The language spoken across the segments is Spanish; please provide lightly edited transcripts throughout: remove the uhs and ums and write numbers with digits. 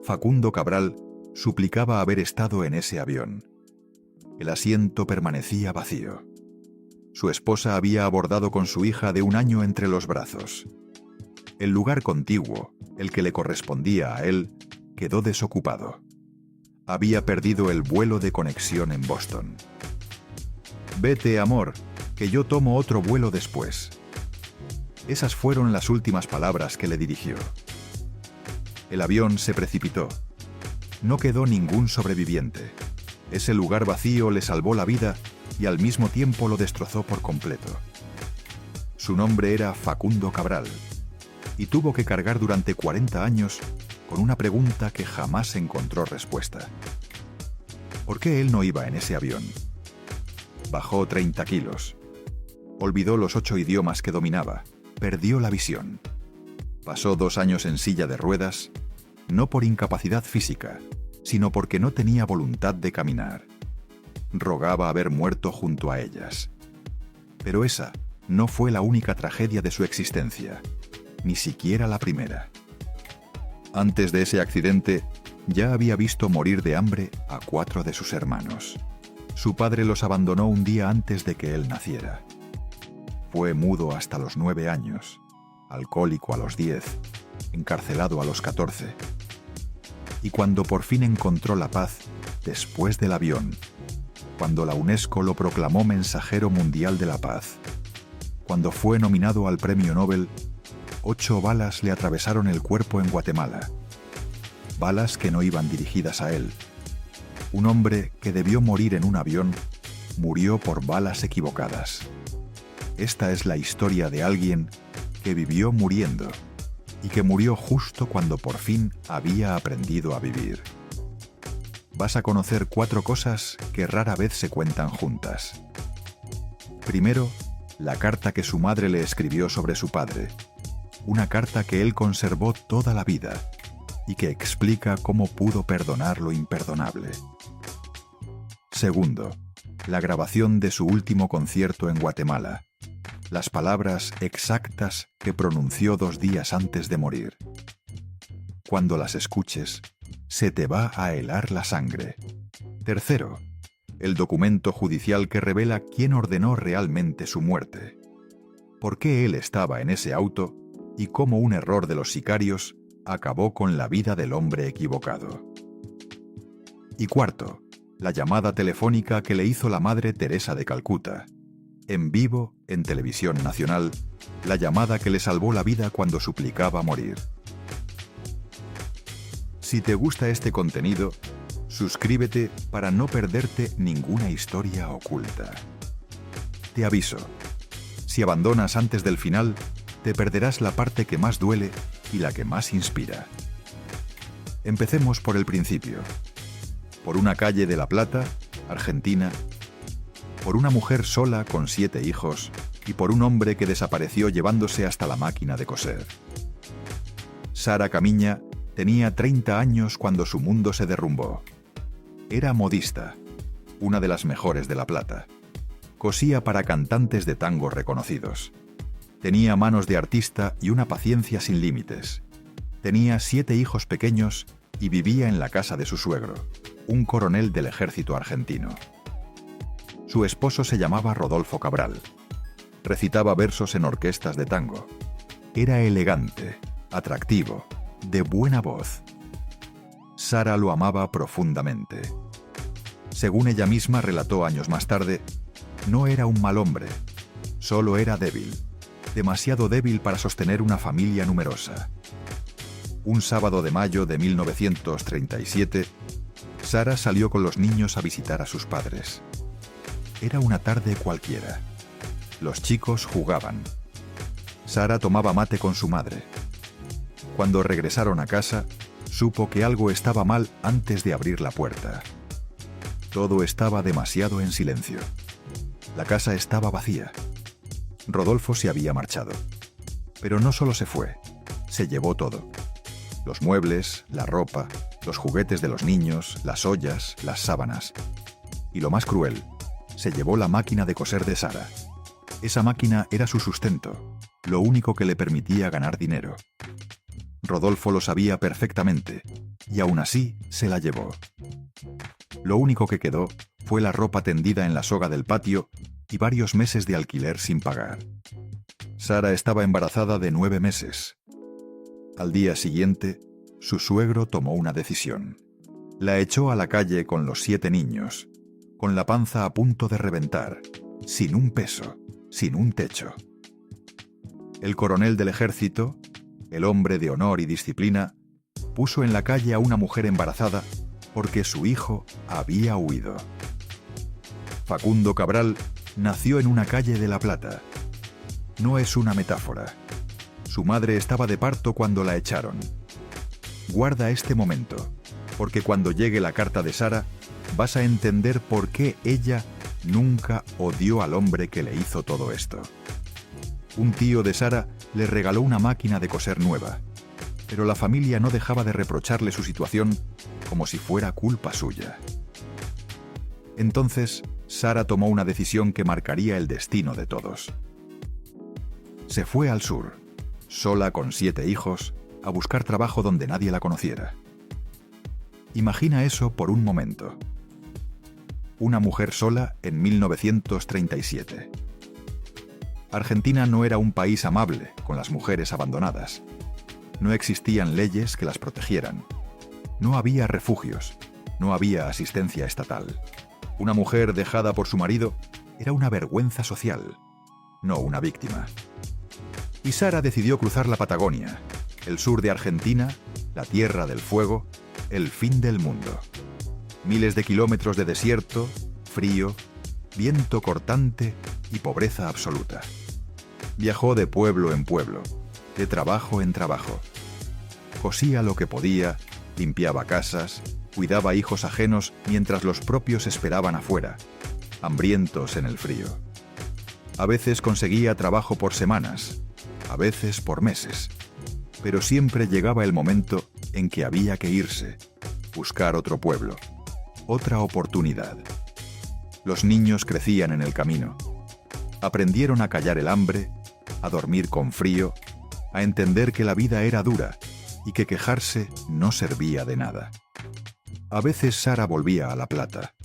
Facundo Cabral suplicaba haber estado en ese avión. El asiento permanecía vacío. Su esposa había abordado con su hija de 1 año entre los brazos. El lugar contiguo, el que le correspondía a él, quedó desocupado. Había perdido el vuelo de conexión en Boston. «Vete, amor, que yo tomo otro vuelo después». Esas fueron las últimas palabras que le dirigió. El avión se precipitó. No quedó ningún sobreviviente. Ese lugar vacío le salvó la vida y al mismo tiempo lo destrozó por completo. Su nombre era Facundo Cabral y tuvo que cargar durante 40 años con una pregunta que jamás encontró respuesta. ¿Por qué él no iba en ese avión? Bajó 30 kilos. Olvidó los 8 idiomas que dominaba. Perdió la visión. Pasó 2 años en silla de ruedas, no por incapacidad física, sino porque no tenía voluntad de caminar. Rogaba haber muerto junto a ellas. Pero esa no fue la única tragedia de su existencia, ni siquiera la primera. Antes de ese accidente, ya había visto morir de hambre a 4 de sus hermanos. Su padre los abandonó un día antes de que él naciera. Fue mudo hasta los 9 años, alcohólico a los 10, encarcelado a los 14. Y cuando por fin encontró la paz, después del avión, cuando la UNESCO lo proclamó mensajero mundial de la paz, cuando fue nominado al Premio Nobel, 8 balas le atravesaron el cuerpo en Guatemala. Balas que no iban dirigidas a él. Un hombre que debió morir en un avión, murió por balas equivocadas. Esta es la historia de alguien que vivió muriendo y que murió justo cuando por fin había aprendido a vivir. Vas a conocer 4 cosas que rara vez se cuentan juntas. Primero, la carta que su madre le escribió sobre su padre. Una carta que él conservó toda la vida y que explica cómo pudo perdonar lo imperdonable. Segundo, la grabación de su último concierto en Guatemala. Las palabras exactas que pronunció 2 días antes de morir. Cuando las escuches, se te va a helar la sangre. Tercero, el documento judicial que revela quién ordenó realmente su muerte. Por qué él estaba en ese auto y cómo un error de los sicarios acabó con la vida del hombre equivocado. Y cuarto, la llamada telefónica que le hizo la Madre Teresa de Calcuta. En vivo, en Televisión Nacional, la llamada que le salvó la vida cuando suplicaba morir. Si te gusta este contenido, suscríbete para no perderte ninguna historia oculta. Te aviso, si abandonas antes del final, te perderás la parte que más duele y la que más inspira. Empecemos por el principio. Por una calle de La Plata, Argentina, por una mujer sola con 7 hijos y por un hombre que desapareció llevándose hasta la máquina de coser. Sara Camiña tenía 30 años cuando su mundo se derrumbó. Era modista, una de las mejores de La Plata. Cosía para cantantes de tango reconocidos. Tenía manos de artista y una paciencia sin límites. Tenía 7 hijos pequeños y vivía en la casa de su suegro, un coronel del ejército argentino. Su esposo se llamaba Rodolfo Cabral. Recitaba versos en orquestas de tango. Era elegante, atractivo, de buena voz. Sara lo amaba profundamente. Según ella misma relató años más tarde, no era un mal hombre, solo era débil, demasiado débil para sostener una familia numerosa. Un sábado de mayo de 1937, Sara salió con los niños a visitar a sus padres. Era una tarde cualquiera. Los chicos jugaban. Sara tomaba mate con su madre. Cuando regresaron a casa, supo que algo estaba mal antes de abrir la puerta. Todo estaba demasiado en silencio. La casa estaba vacía. Rodolfo se había marchado. Pero no solo se fue, se llevó todo. Los muebles, la ropa, los juguetes de los niños, las ollas, las sábanas. Y lo más cruel, se llevó la máquina de coser de Sara. Esa máquina era su sustento, lo único que le permitía ganar dinero. Rodolfo lo sabía perfectamente y aún así se la llevó. Lo único que quedó fue la ropa tendida en la soga del patio y varios meses de alquiler sin pagar. Sara estaba embarazada de 9 meses. Al día siguiente, su suegro tomó una decisión. La echó a la calle con los 7 niños, con la panza a punto de reventar, sin un peso, sin un techo. El coronel del ejército, el hombre de honor y disciplina, puso en la calle a una mujer embarazada porque su hijo había huido. Facundo Cabral nació en una calle de La Plata. No es una metáfora. Su madre estaba de parto cuando la echaron. Guarda este momento, porque cuando llegue la carta de Sara, vas a entender por qué ella nunca odió al hombre que le hizo todo esto. Un tío de Sara le regaló una máquina de coser nueva, pero la familia no dejaba de reprocharle su situación como si fuera culpa suya. Entonces, Sara tomó una decisión que marcaría el destino de todos. Se fue al sur, sola con 7 hijos, a buscar trabajo donde nadie la conociera. Imagina eso por un momento. Una mujer sola en 1937. Argentina no era un país amable con las mujeres abandonadas. No existían leyes que las protegieran. No había refugios. No había asistencia estatal. Una mujer dejada por su marido era una vergüenza social, no una víctima. Y Sara decidió cruzar la Patagonia, el sur de Argentina, la Tierra del Fuego, el fin del mundo. Miles de kilómetros de desierto, frío, viento cortante y pobreza absoluta. Viajó de pueblo en pueblo, de trabajo en trabajo. Cosía lo que podía, limpiaba casas, cuidaba hijos ajenos mientras los propios esperaban afuera, hambrientos en el frío. A veces conseguía trabajo por semanas, a veces por meses, pero siempre llegaba el momento en que había que irse, buscar otro pueblo, otra oportunidad. Los niños crecían en el camino. Aprendieron a callar el hambre, a dormir con frío, a entender que la vida era dura y que quejarse no servía de nada. A veces Sara volvía a La Plata,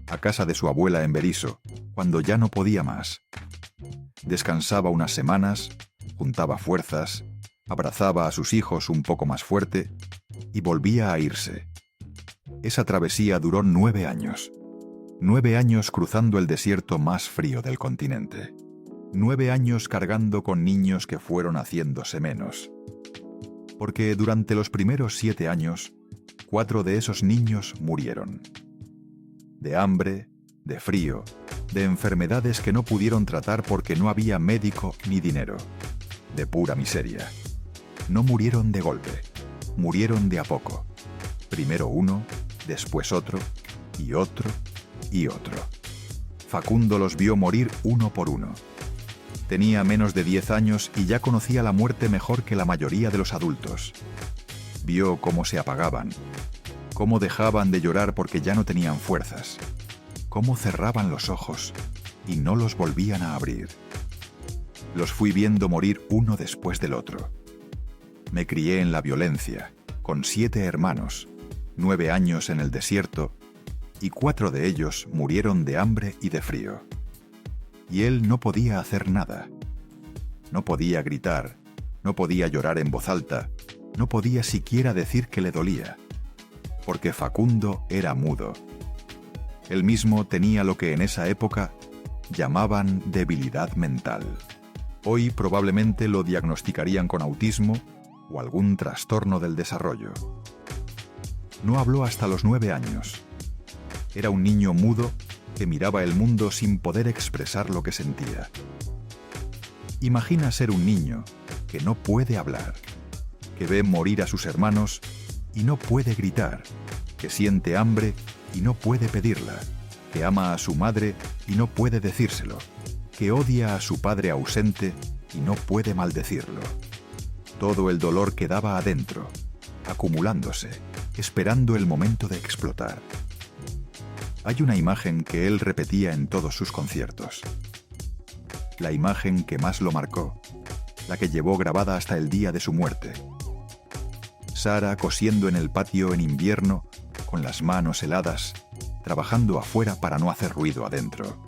a casa de su abuela en Berisso, cuando ya no podía más. Descansaba unas semanas, juntaba fuerzas, abrazaba a sus hijos un poco más fuerte y volvía a irse. Esa travesía duró 9 años. 9 años cruzando el desierto más frío del continente. 9 años cargando con niños que fueron haciéndose menos. Porque durante los primeros 7 años, 4 de esos niños murieron. De hambre, de frío, de enfermedades que no pudieron tratar porque no había médico ni dinero. De pura miseria. No murieron de golpe, murieron de a poco. Primero uno, después otro, y otro, y otro. Facundo los vio morir uno por uno. Tenía menos de 10 años y ya conocía la muerte mejor que la mayoría de los adultos. Vio cómo se apagaban, cómo dejaban de llorar porque ya no tenían fuerzas, cómo cerraban los ojos y no los volvían a abrir. Los fui viendo morir uno después del otro. Me crié en la violencia, con 7 hermanos, 9 años en el desierto, y 4 de ellos murieron de hambre y de frío. Y él no podía hacer nada. No podía gritar, no podía llorar en voz alta, no podía siquiera decir que le dolía, porque Facundo era mudo. Él mismo tenía lo que en esa época llamaban debilidad mental. Hoy probablemente lo diagnosticarían con autismo o algún trastorno del desarrollo. No habló hasta los 9 años. Era un niño mudo que miraba el mundo sin poder expresar lo que sentía. Imagina ser un niño que no puede hablar, que ve morir a sus hermanos y no puede gritar, que siente hambre y no puede pedirla, que ama a su madre y no puede decírselo, que odia a su padre ausente y no puede maldecirlo. Todo el dolor quedaba adentro, acumulándose, esperando el momento de explotar. Hay una imagen que él repetía en todos sus conciertos. La imagen que más lo marcó, la que llevó grabada hasta el día de su muerte. Sara cosiendo en el patio en invierno, con las manos heladas, trabajando afuera para no hacer ruido adentro.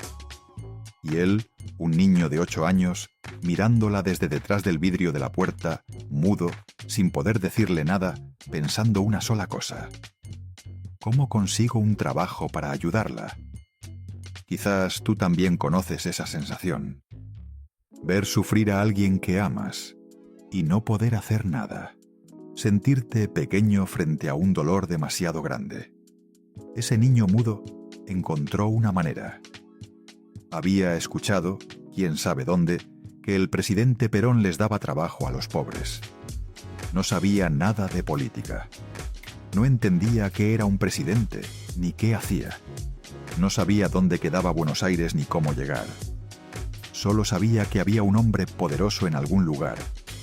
Y él, un niño de 8 años, mirándola desde detrás del vidrio de la puerta, mudo, sin poder decirle nada, pensando una sola cosa: ¿cómo consigo un trabajo para ayudarla? Quizás tú también conoces esa sensación. Ver sufrir a alguien que amas y no poder hacer nada. Sentirte pequeño frente a un dolor demasiado grande. Ese niño mudo encontró una manera. Había escuchado, quién sabe dónde, que el presidente Perón les daba trabajo a los pobres. No sabía nada de política. No entendía qué era un presidente, ni qué hacía. No sabía dónde quedaba Buenos Aires ni cómo llegar. Solo sabía que había un hombre poderoso en algún lugar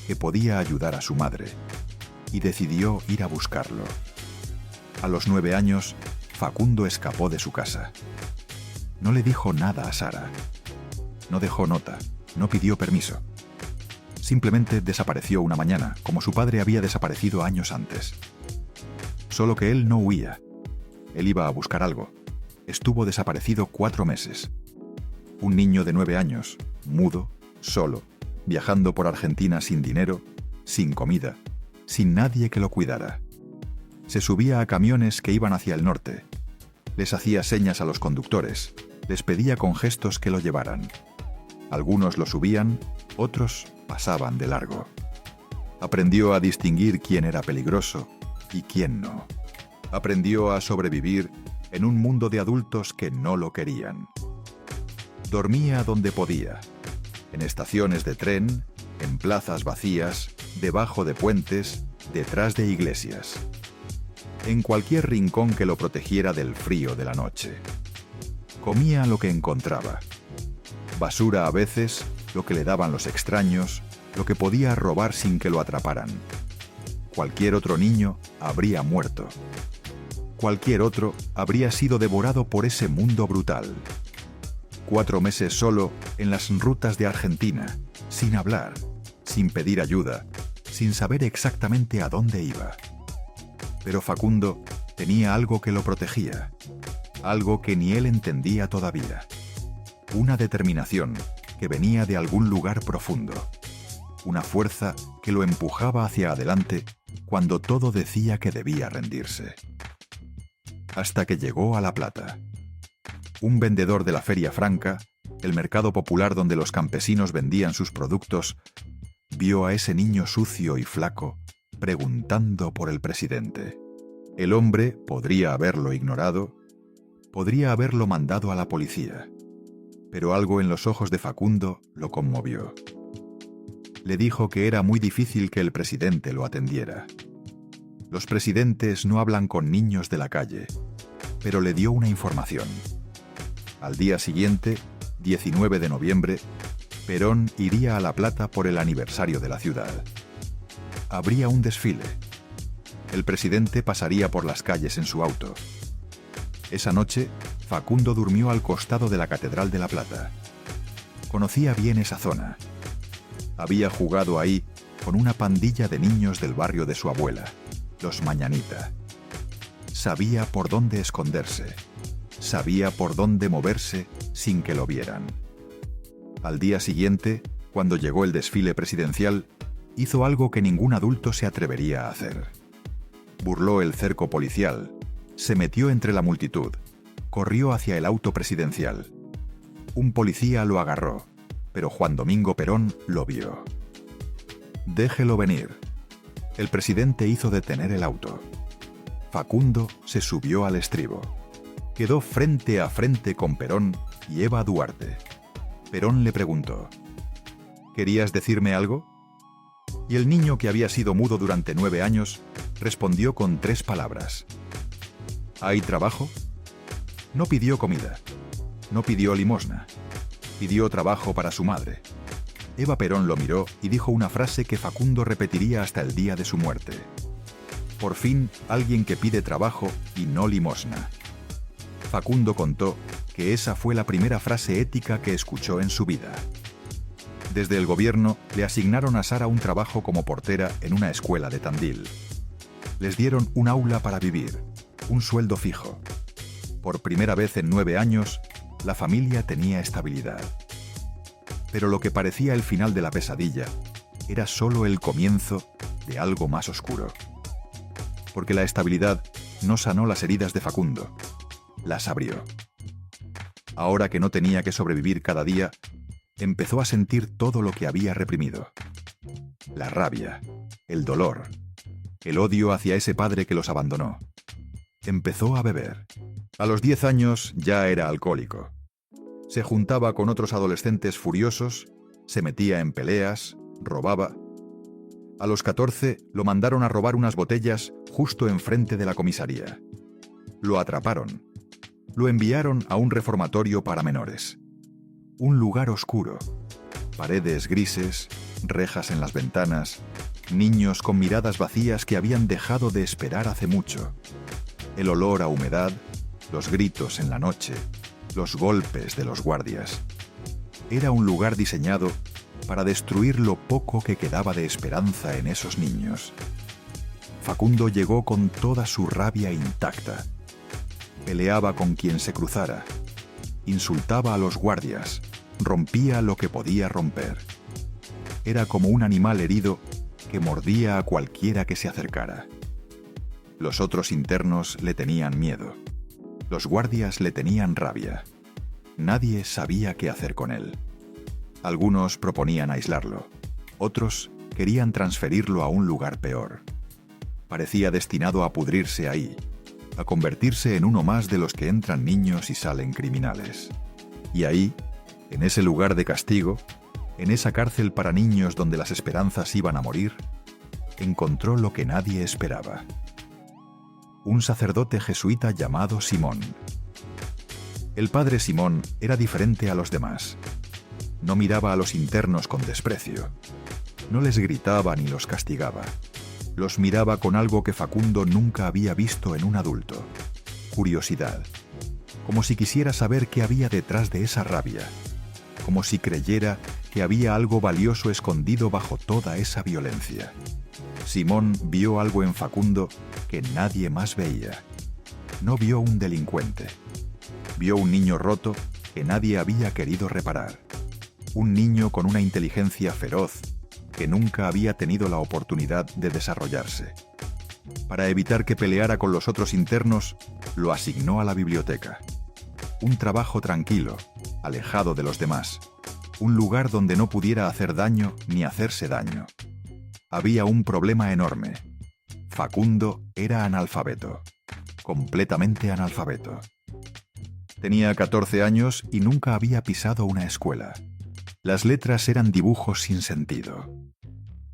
que podía ayudar a su madre, y decidió ir a buscarlo. A los 9 años, Facundo escapó de su casa. No le dijo nada a Sara. No dejó nota, no pidió permiso. Simplemente desapareció una mañana, como su padre había desaparecido años antes. Solo que él no huía. Él iba a buscar algo. Estuvo desaparecido 4 meses. Un niño de 9 años, mudo, solo, viajando por Argentina sin dinero, sin comida, sin nadie que lo cuidara. Se subía a camiones que iban hacia el norte. Les hacía señas a los conductores. Les pedía con gestos que lo llevaran. Algunos lo subían, otros pasaban de largo. Aprendió a distinguir quién era peligroso y quién no. Aprendió a sobrevivir en un mundo de adultos que no lo querían. Dormía donde podía, en estaciones de tren, en plazas vacías, debajo de puentes, detrás de iglesias. En cualquier rincón que lo protegiera del frío de la noche. Comía lo que encontraba. Basura a veces, lo que le daban los extraños, lo que podía robar sin que lo atraparan. Cualquier otro niño habría muerto. Cualquier otro habría sido devorado por ese mundo brutal. 4 meses solo en las rutas de Argentina, sin hablar, sin pedir ayuda, sin saber exactamente a dónde iba. Pero Facundo tenía algo que lo protegía, algo que ni él entendía todavía. Una determinación que venía de algún lugar profundo. Una fuerza que lo empujaba hacia adelante cuando todo decía que debía rendirse. Hasta que llegó a La Plata. Un vendedor de la Feria Franca, el mercado popular donde los campesinos vendían sus productos, vio a ese niño sucio y flaco preguntando por el presidente. El hombre podría haberlo ignorado, podría haberlo mandado a la policía, pero algo en los ojos de Facundo lo conmovió. Le dijo que era muy difícil que el presidente lo atendiera. Los presidentes no hablan con niños de la calle, pero le dio una información. Al día siguiente, 19 de noviembre, Perón iría a La Plata por el aniversario de la ciudad. Habría un desfile. El presidente pasaría por las calles en su auto. Esa noche, Facundo durmió al costado de la Catedral de La Plata. Conocía bien esa zona. Había jugado ahí con una pandilla de niños del barrio de su abuela, los Mañanita. Sabía por dónde esconderse. Sabía por dónde moverse sin que lo vieran. Al día siguiente, cuando llegó el desfile presidencial, hizo algo que ningún adulto se atrevería a hacer. Burló el cerco policial, se metió entre la multitud, corrió hacia el auto presidencial. Un policía lo agarró, pero Juan Domingo Perón lo vio. Déjelo venir. El presidente hizo detener el auto. Facundo se subió al estribo. Quedó frente a frente con Perón y Eva Duarte. Perón le preguntó: ¿querías decirme algo? Y el niño, que había sido mudo durante 9 años, respondió con 3 palabras. ¿Hay trabajo? No pidió comida. No pidió limosna. Pidió trabajo para su madre. Eva Perón lo miró y dijo una frase que Facundo repetiría hasta el día de su muerte. Por fin, alguien que pide trabajo y no limosna. Facundo contó que esa fue la primera frase ética que escuchó en su vida. Desde el gobierno le asignaron a Sara un trabajo como portera en una escuela de Tandil. Les dieron un aula para vivir, un sueldo fijo. Por primera vez en 9 años, la familia tenía estabilidad. Pero lo que parecía el final de la pesadilla era solo el comienzo de algo más oscuro. Porque la estabilidad no sanó las heridas de Facundo, las abrió. Ahora que no tenía que sobrevivir cada día, empezó a sentir todo lo que había reprimido. La rabia, el dolor, el odio hacia ese padre que los abandonó. Empezó a beber. A los 10 años ya era alcohólico. Se juntaba con otros adolescentes furiosos, se metía en peleas, robaba. A los 14 lo mandaron a robar unas botellas justo enfrente de la comisaría. Lo atraparon. Lo enviaron a un reformatorio para menores. Un lugar oscuro. Paredes grises, rejas en las ventanas, niños con miradas vacías que habían dejado de esperar hace mucho. El olor a humedad, los gritos en la noche, los golpes de los guardias. Era un lugar diseñado para destruir lo poco que quedaba de esperanza en esos niños. Facundo llegó con toda su rabia intacta. Peleaba con quien se cruzara. Insultaba a los guardias. Rompía lo que podía romper. Era como un animal herido que mordía a cualquiera que se acercara. Los otros internos le tenían miedo. Los guardias le tenían rabia. Nadie sabía qué hacer con él. Algunos proponían aislarlo. Otros querían transferirlo a un lugar peor. Parecía destinado a pudrirse ahí, a convertirse en uno más de los que entran niños y salen criminales. Y ahí, en ese lugar de castigo, en esa cárcel para niños donde las esperanzas iban a morir, encontró lo que nadie esperaba. Un sacerdote jesuita llamado Simón. El padre Simón era diferente a los demás. No miraba a los internos con desprecio. No les gritaba ni los castigaba. Los miraba con algo que Facundo nunca había visto en un adulto: curiosidad. Como si quisiera saber qué había detrás de esa rabia. Como si creyera que había algo valioso escondido bajo toda esa violencia. Simón vio algo en Facundo que nadie más veía. No vio un delincuente. Vio un niño roto que nadie había querido reparar. Un niño con una inteligencia feroz que nunca había tenido la oportunidad de desarrollarse. Para evitar que peleara con los otros internos, lo asignó a la biblioteca. Un trabajo tranquilo, alejado de los demás. Un lugar donde no pudiera hacer daño ni hacerse daño. Había un problema enorme. Facundo era analfabeto. Completamente analfabeto. Tenía 14 años y nunca había pisado una escuela. Las letras eran dibujos sin sentido.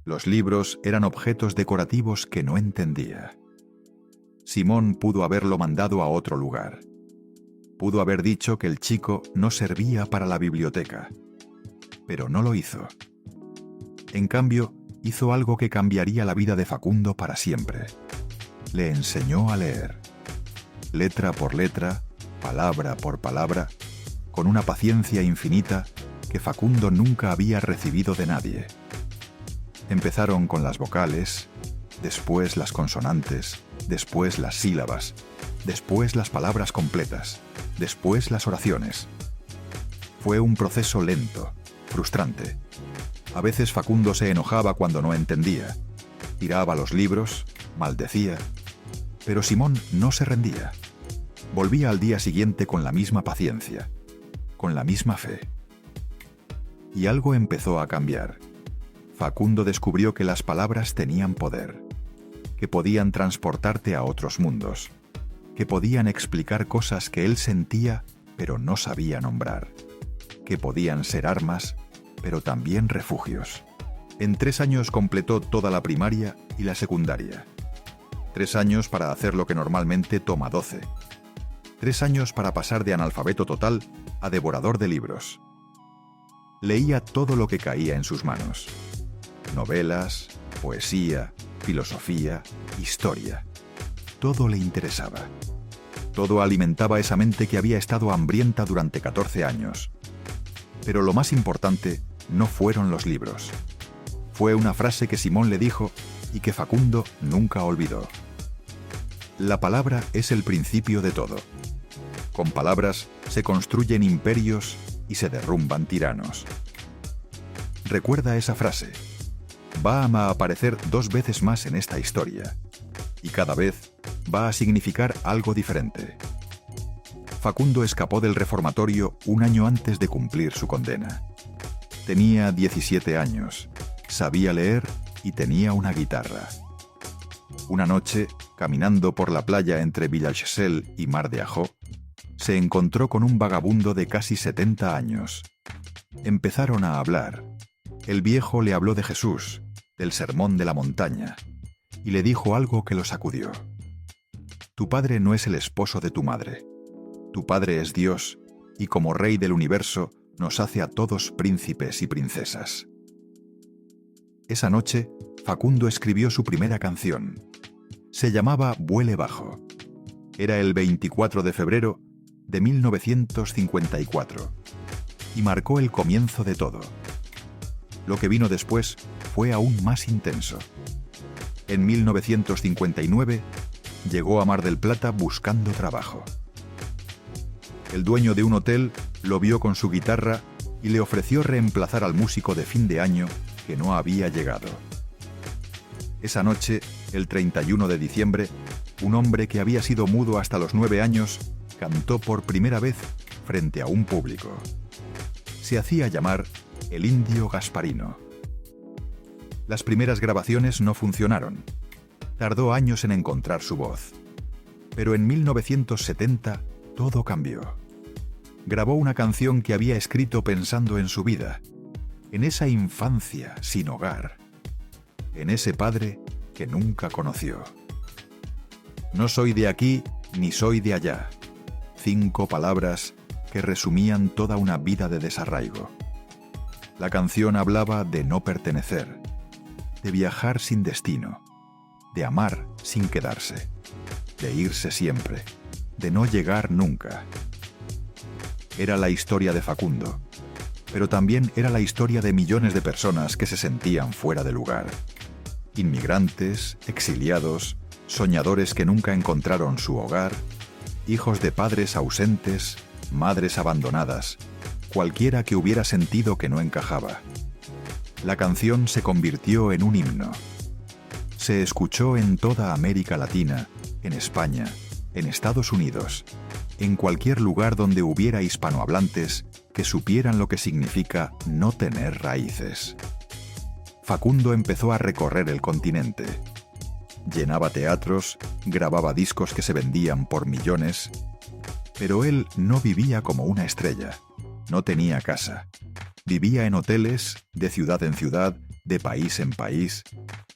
Los libros eran objetos decorativos que no entendía. Simón pudo haberlo mandado a otro lugar. Pudo haber dicho que el chico no servía para la biblioteca. Pero no lo hizo. En cambio, hizo algo que cambiaría la vida de Facundo para siempre. Le enseñó a leer. Letra por letra, palabra por palabra, con una paciencia infinita que Facundo nunca había recibido de nadie. Empezaron con las vocales, después las consonantes, después las sílabas, después las palabras completas, después las oraciones. Fue un proceso lento, frustrante. A veces Facundo se enojaba cuando no entendía, tiraba los libros, maldecía, pero Simón no se rendía. Volvía al día siguiente con la misma paciencia, con la misma fe. Y algo empezó a cambiar. Facundo descubrió que las palabras tenían poder, que podían transportarte a otros mundos, que podían explicar cosas que él sentía pero no sabía nombrar, que podían ser armas, pero también refugios. En 3 años completó toda la primaria y la secundaria. 3 años para hacer lo que normalmente toma 12. 3 años para pasar de analfabeto total a devorador de libros. Leía todo lo que caía en sus manos. Novelas, poesía, filosofía, historia. Todo le interesaba. Todo alimentaba esa mente que había estado hambrienta durante 14 años. Pero lo más importante no fueron los libros. Fue una frase que Simón le dijo y que Facundo nunca olvidó. La palabra es el principio de todo. Con palabras se construyen imperios y se derrumban tiranos. Recuerda esa frase. Va a aparecer 2 veces más en esta historia, y cada vez va a significar algo diferente. Facundo escapó del reformatorio un año antes de cumplir su condena. Tenía 17 años, sabía leer y tenía una guitarra. Una noche, caminando por la playa entre Villachessel y Mar de Ajó, se encontró con un vagabundo de casi 70 años. Empezaron a hablar. El viejo le habló de Jesús, del sermón de la montaña, y le dijo algo que lo sacudió. Tu padre no es el esposo de tu madre. Tu padre es Dios, y como Rey del universo, nos hace a todos príncipes y princesas. Esa noche, Facundo escribió su primera canción. Se llamaba Vuele bajo. Era el 24 de febrero de 1954, y marcó el comienzo de todo. Lo que vino después fue aún más intenso. En 1959, llegó a Mar del Plata buscando trabajo. El dueño de un hotel lo vio con su guitarra y le ofreció reemplazar al músico de fin de año que no había llegado. Esa noche, el 31 de diciembre, un hombre que había sido mudo hasta los 9 años cantó por primera vez frente a un público. Se hacía llamar el Indio Gasparino. Las primeras grabaciones no funcionaron. Tardó años en encontrar su voz. Pero en 1970 todo cambió. Grabó una canción que había escrito pensando en su vida, en esa infancia sin hogar, en ese padre que nunca conoció. No soy de aquí ni soy de allá. 5 palabras que resumían toda una vida de desarraigo. La canción hablaba de no pertenecer, de viajar sin destino, de amar sin quedarse, de irse siempre, de no llegar nunca. Era la historia de Facundo, pero también era la historia de millones de personas que se sentían fuera de lugar. Inmigrantes, exiliados, soñadores que nunca encontraron su hogar, hijos de padres ausentes, madres abandonadas, cualquiera que hubiera sentido que no encajaba. La canción se convirtió en un himno. Se escuchó en toda América Latina, en España, en Estados Unidos, en cualquier lugar donde hubiera hispanohablantes que supieran lo que significa no tener raíces. Facundo empezó a recorrer el continente. Llenaba teatros, grababa discos que se vendían por millones, pero él no vivía como una estrella, no tenía casa. Vivía en hoteles, de ciudad en ciudad, de país en país.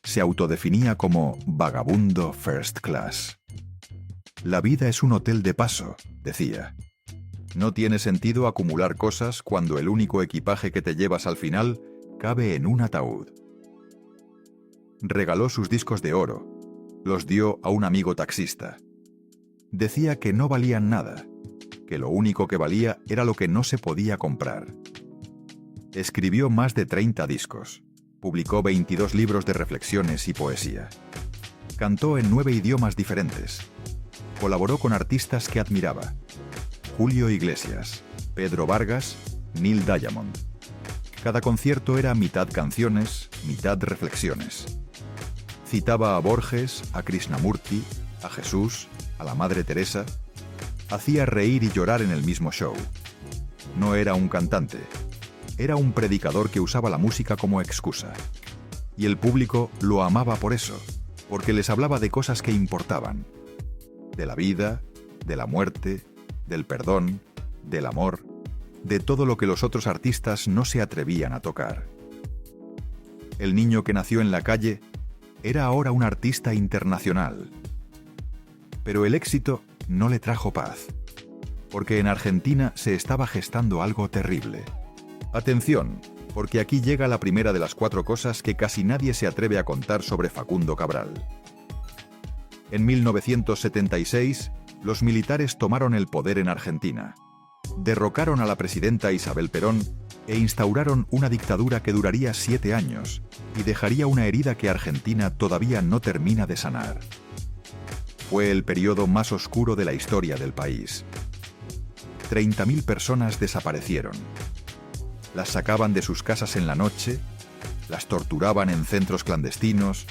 Se autodefinía como vagabundo first class. La vida es un hotel de paso, decía. No tiene sentido acumular cosas cuando el único equipaje que te llevas al final cabe en un ataúd. Regaló sus discos de oro. Los dio a un amigo taxista. Decía que no valían nada, que lo único que valía era lo que no se podía comprar. Escribió más de 30 discos. Publicó 22 libros de reflexiones y poesía. Cantó en 9 idiomas diferentes. Colaboró con artistas que admiraba: Julio Iglesias, Pedro Vargas, Neil Diamond. Cada concierto era mitad canciones, mitad reflexiones. Citaba a Borges, a Krishnamurti, a Jesús, a la Madre Teresa. Hacía reír y llorar en el mismo show. No era un cantante. Era un predicador que usaba la música como excusa. Y el público lo amaba por eso, porque les hablaba de cosas que importaban. De la vida, de la muerte, del perdón, del amor, de todo lo que los otros artistas no se atrevían a tocar. El niño que nació en la calle era ahora un artista internacional. Pero el éxito no le trajo paz, porque en Argentina se estaba gestando algo terrible. Atención, porque aquí llega la primera de las 4 cosas que casi nadie se atreve a contar sobre Facundo Cabral. En 1976, los militares tomaron el poder en Argentina. Derrocaron a la presidenta Isabel Perón e instauraron una dictadura que duraría 7 años y dejaría una herida que Argentina todavía no termina de sanar. Fue el periodo más oscuro de la historia del país. 30.000 personas desaparecieron. Las sacaban de sus casas en la noche, las torturaban en centros clandestinos,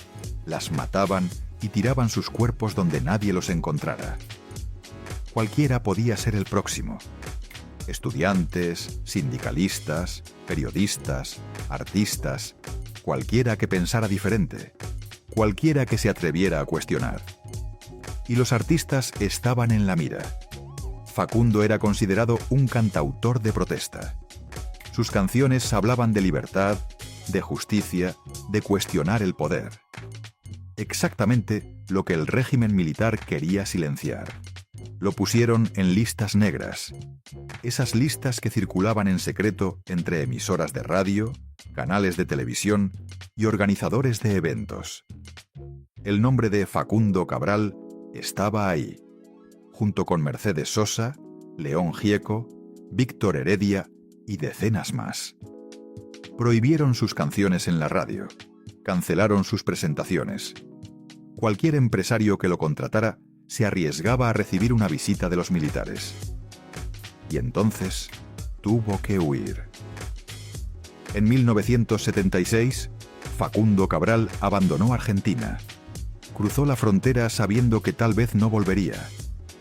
las mataban y tiraban sus cuerpos donde nadie los encontrara. Cualquiera podía ser el próximo. Estudiantes, sindicalistas, periodistas, artistas, cualquiera que pensara diferente, cualquiera que se atreviera a cuestionar. Y los artistas estaban en la mira. Facundo era considerado un cantautor de protesta. Sus canciones hablaban de libertad, de justicia, de cuestionar el poder. Exactamente lo que el régimen militar quería silenciar. Lo pusieron en listas negras, esas listas que circulaban en secreto entre emisoras de radio, canales de televisión y organizadores de eventos. El nombre de Facundo Cabral estaba ahí, junto con Mercedes Sosa, León Gieco, Víctor Heredia y decenas más. Prohibieron sus canciones en la radio, cancelaron sus presentaciones. Cualquier empresario que lo contratara se arriesgaba a recibir una visita de los militares. Y entonces tuvo que huir. En 1976, Facundo Cabral abandonó Argentina. Cruzó la frontera sabiendo que tal vez no volvería,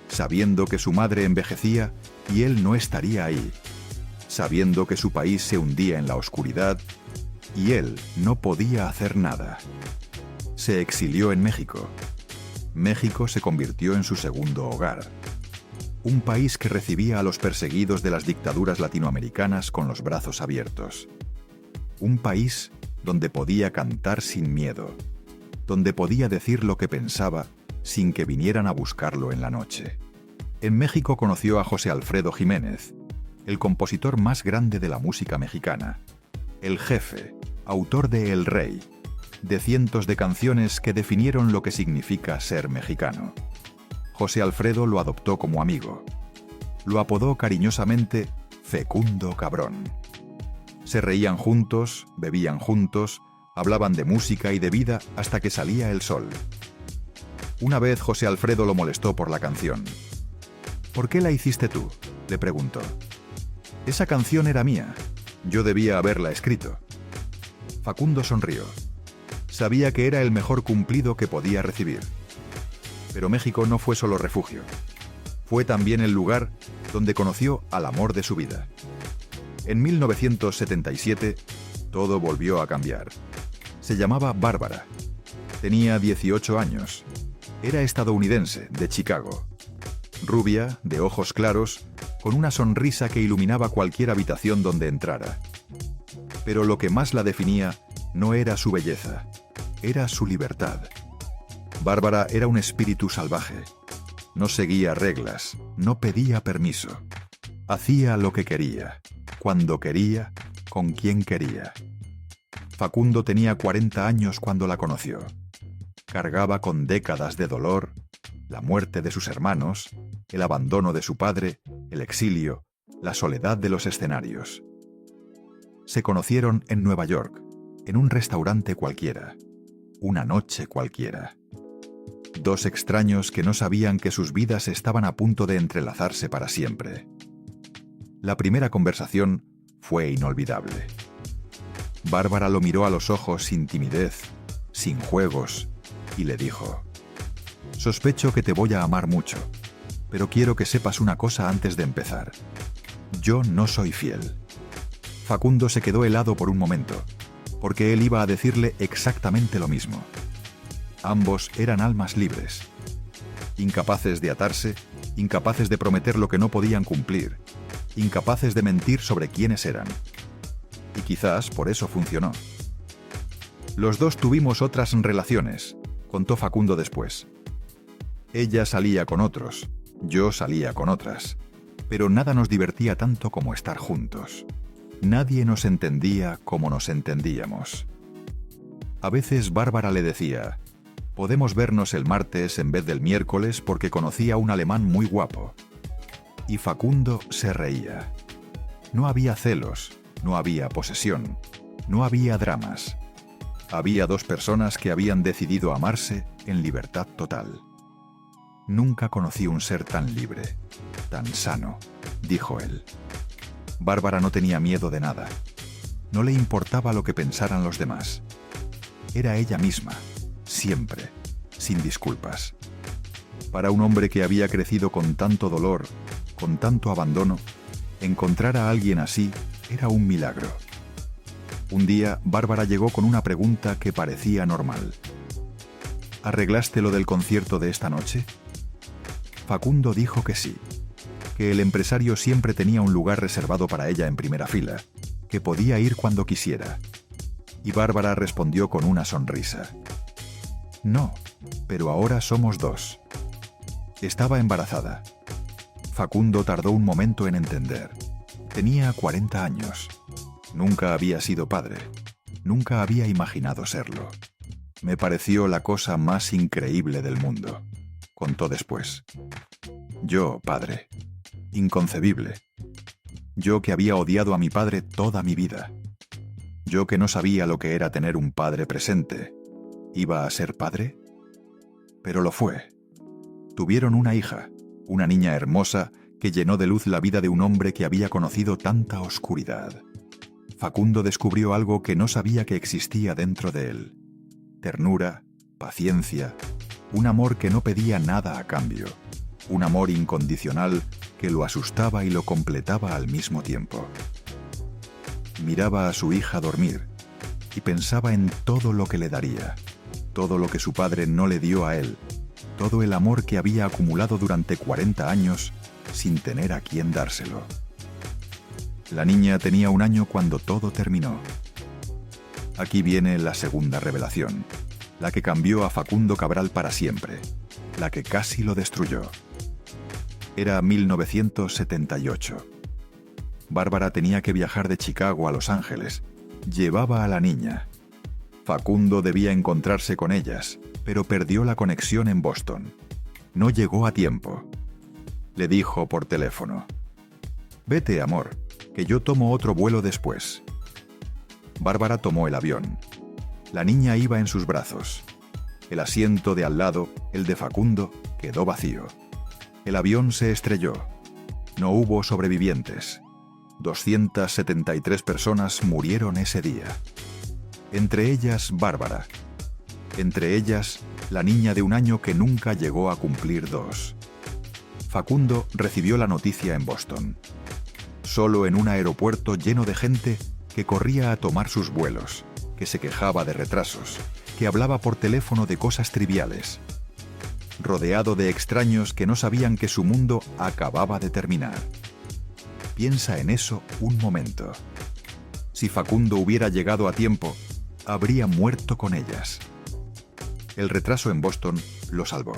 sabiendo que su madre envejecía y él no estaría ahí, sabiendo que su país se hundía en la oscuridad y él no podía hacer nada. Se exilió en México. México se convirtió en su segundo hogar. Un país que recibía a los perseguidos de las dictaduras latinoamericanas con los brazos abiertos. Un país donde podía cantar sin miedo, donde podía decir lo que pensaba sin que vinieran a buscarlo en la noche. En México conoció a José Alfredo Jiménez, el compositor más grande de la música mexicana, el jefe, autor de El Rey, de cientos de canciones que definieron lo que significa ser mexicano. José Alfredo lo adoptó como amigo. Lo apodó cariñosamente Fecundo Cabrón. Se reían juntos, bebían juntos, hablaban de música y de vida hasta que salía el sol. Una vez José Alfredo lo molestó por la canción. ¿Por qué la hiciste tú?, le preguntó. Esa canción era mía. Yo debía haberla escrito. Facundo sonrió. Sabía que era el mejor cumplido que podía recibir. Pero México no fue solo refugio. Fue también el lugar donde conoció al amor de su vida. En 1977, todo volvió a cambiar. Se llamaba Bárbara. Tenía 18 años. Era estadounidense, de Chicago. Rubia, de ojos claros, con una sonrisa que iluminaba cualquier habitación donde entrara. Pero lo que más la definía no era su belleza, era su libertad. Bárbara era un espíritu salvaje. No seguía reglas, no pedía permiso. Hacía lo que quería, cuando quería, con quien quería. Facundo tenía 40 años cuando la conoció. Cargaba con décadas de dolor, la muerte de sus hermanos, el abandono de su padre, el exilio, la soledad de los escenarios. Se conocieron en Nueva York, en un restaurante cualquiera, una noche cualquiera. Dos extraños que no sabían que sus vidas estaban a punto de entrelazarse para siempre. La primera conversación fue inolvidable. Bárbara lo miró a los ojos sin timidez, sin juegos, y le dijo: «Sospecho que te voy a amar mucho, pero quiero que sepas una cosa antes de empezar. Yo no soy fiel». Facundo se quedó helado por un momento, porque él iba a decirle exactamente lo mismo. Ambos eran almas libres, incapaces de atarse, incapaces de prometer lo que no podían cumplir, incapaces de mentir sobre quiénes eran. Y quizás por eso funcionó. Los dos tuvimos otras relaciones, contó Facundo después. Ella salía con otros, yo salía con otras, pero nada nos divertía tanto como estar juntos. Nadie nos entendía como nos entendíamos. A veces Bárbara le decía: «Podemos vernos el martes en vez del miércoles porque conocí a un alemán muy guapo». Y Facundo se reía. No había celos, no había posesión, no había dramas. Había dos personas que habían decidido amarse en libertad total. Nunca conocí un ser tan libre, tan sano, dijo él. Bárbara no tenía miedo de nada. No le importaba lo que pensaran los demás. Era ella misma, siempre, sin disculpas. Para un hombre que había crecido con tanto dolor, con tanto abandono, encontrar a alguien así era un milagro. Un día, Bárbara llegó con una pregunta que parecía normal. ¿Arreglaste lo del concierto de esta noche? Facundo dijo que sí, que el empresario siempre tenía un lugar reservado para ella en primera fila, que podía ir cuando quisiera. Y Bárbara respondió con una sonrisa. No, pero ahora somos dos. Estaba embarazada. Facundo tardó un momento en entender. Tenía 40 años. Nunca había sido padre. Nunca había imaginado serlo. Me pareció la cosa más increíble del mundo, contó después. Yo, padre. Inconcebible. Yo que había odiado a mi padre toda mi vida. Yo que no sabía lo que era tener un padre presente. ¿Iba a ser padre? Pero lo fue. Tuvieron una hija, una niña hermosa que llenó de luz la vida de un hombre que había conocido tanta oscuridad. Facundo descubrió algo que no sabía que existía dentro de él. Ternura, paciencia, un amor que no pedía nada a cambio, un amor incondicional que lo asustaba y lo completaba al mismo tiempo. Miraba a su hija dormir y pensaba en todo lo que le daría, todo lo que su padre no le dio a él, todo el amor que había acumulado durante 40 años sin tener a quién dárselo. La niña tenía 1 año cuando todo terminó. Aquí viene la segunda revelación, la que cambió a Facundo Cabral para siempre, la que casi lo destruyó. Era 1978. Bárbara tenía que viajar de Chicago a Los Ángeles. Llevaba a la niña. Facundo debía encontrarse con ellas, pero perdió la conexión en Boston. No llegó a tiempo. Le dijo por teléfono: «Vete, amor, que yo tomo otro vuelo después». Bárbara tomó el avión. La niña iba en sus brazos. El asiento de al lado, el de Facundo, quedó vacío. El avión se estrelló. No hubo sobrevivientes. 273 personas murieron ese día. Entre ellas, Bárbara. Entre ellas, la niña de 1 año que nunca llegó a cumplir 2. Facundo recibió la noticia en Boston. Solo en un aeropuerto lleno de gente que corría a tomar sus vuelos, que se quejaba de retrasos, que hablaba por teléfono de cosas triviales. Rodeado de extraños que no sabían que su mundo acababa de terminar. Piensa en eso un momento. Si Facundo hubiera llegado a tiempo, habría muerto con ellas. El retraso en Boston lo salvó.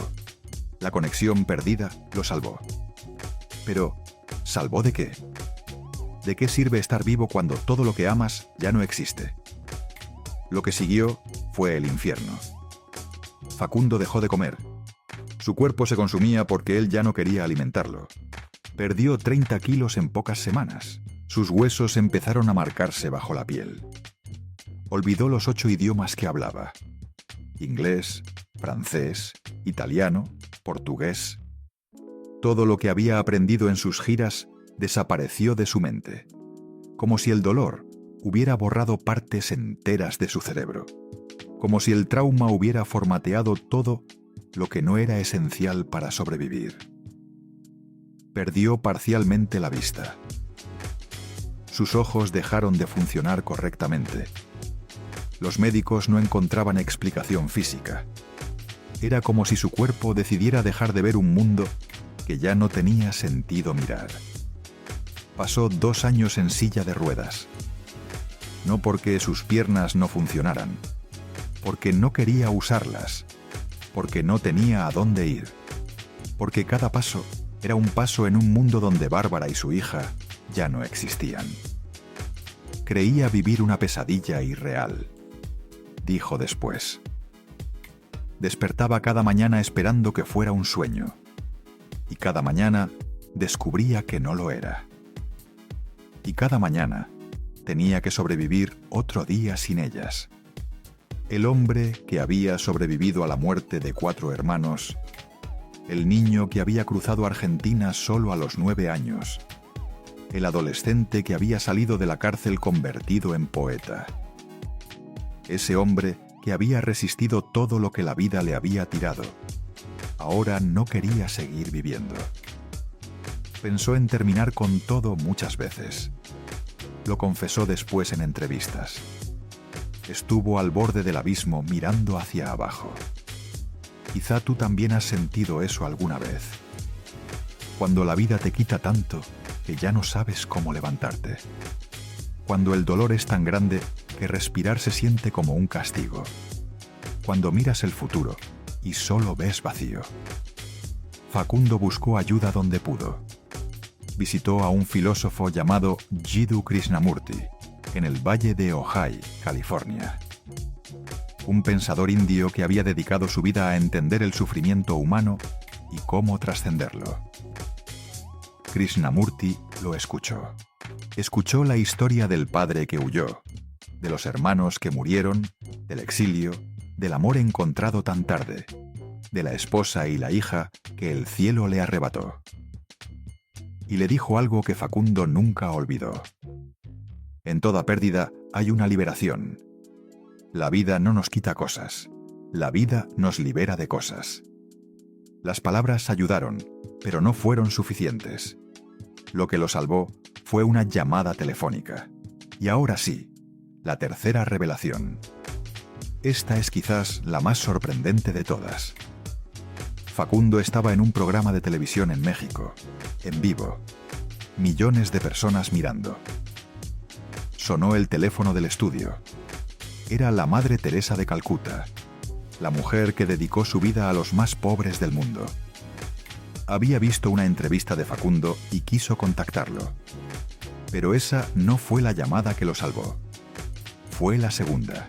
La conexión perdida lo salvó. Pero, ¿salvó de qué? ¿De qué sirve estar vivo cuando todo lo que amas ya no existe? Lo que siguió fue el infierno. Facundo dejó de comer. Su cuerpo se consumía porque él ya no quería alimentarlo. Perdió 30 kilos en pocas semanas. Sus huesos empezaron a marcarse bajo la piel. Olvidó los 8 idiomas que hablaba: inglés, francés, italiano, portugués. Todo lo que había aprendido en sus giras desapareció de su mente, como si el dolor hubiera borrado partes enteras de su cerebro, como si el trauma hubiera formateado todo lo que no era esencial para sobrevivir. Perdió parcialmente la vista. Sus ojos dejaron de funcionar correctamente. Los médicos no encontraban explicación física. Era como si su cuerpo decidiera dejar de ver un mundo que ya no tenía sentido mirar. Pasó 2 años en silla de ruedas. No porque sus piernas no funcionaran, porque no quería usarlas, porque no tenía a dónde ir, porque cada paso era un paso en un mundo donde Bárbara y su hija ya no existían. Creía vivir una pesadilla irreal, dijo después. Despertaba cada mañana esperando que fuera un sueño, y cada mañana descubría que no lo era. Y cada mañana tenía que sobrevivir otro día sin ellas. El hombre que había sobrevivido a la muerte de 4 hermanos El niño que había cruzado Argentina solo a los 9 años. El adolescente que había salido de la cárcel convertido en poeta. Ese hombre que había resistido todo lo que la vida le había tirado. Ahora no quería seguir viviendo. Pensó en terminar con todo muchas veces. Lo confesó después en entrevistas. Estuvo al borde del abismo mirando hacia abajo. Quizá tú también has sentido eso alguna vez. Cuando la vida te quita tanto que ya no sabes cómo levantarte. Cuando el dolor es tan grande que respirar se siente como un castigo. Cuando miras el futuro y solo ves vacío. Facundo buscó ayuda donde pudo. Visitó a un filósofo llamado Jiddu Krishnamurti en el Valle de Ojai, California. Un pensador indio que había dedicado su vida a entender el sufrimiento humano y cómo trascenderlo. Krishnamurti lo escuchó. Escuchó la historia del padre que huyó, de los hermanos que murieron, del exilio, del amor encontrado tan tarde, de la esposa y la hija que el cielo le arrebató. Y le dijo algo que Facundo nunca olvidó. En toda pérdida hay una liberación. La vida no nos quita cosas. La vida nos libera de cosas. Las palabras ayudaron, pero no fueron suficientes. Lo que lo salvó fue una llamada telefónica. Y ahora sí, la tercera revelación. Esta es quizás la más sorprendente de todas. Facundo estaba en un programa de televisión en México, en vivo. Millones de personas mirando. Sonó el teléfono del estudio. Era la Madre Teresa de Calcuta, la mujer que dedicó su vida a los más pobres del mundo. Había visto una entrevista de Facundo y quiso contactarlo. Pero esa no fue la llamada que lo salvó. Fue la segunda.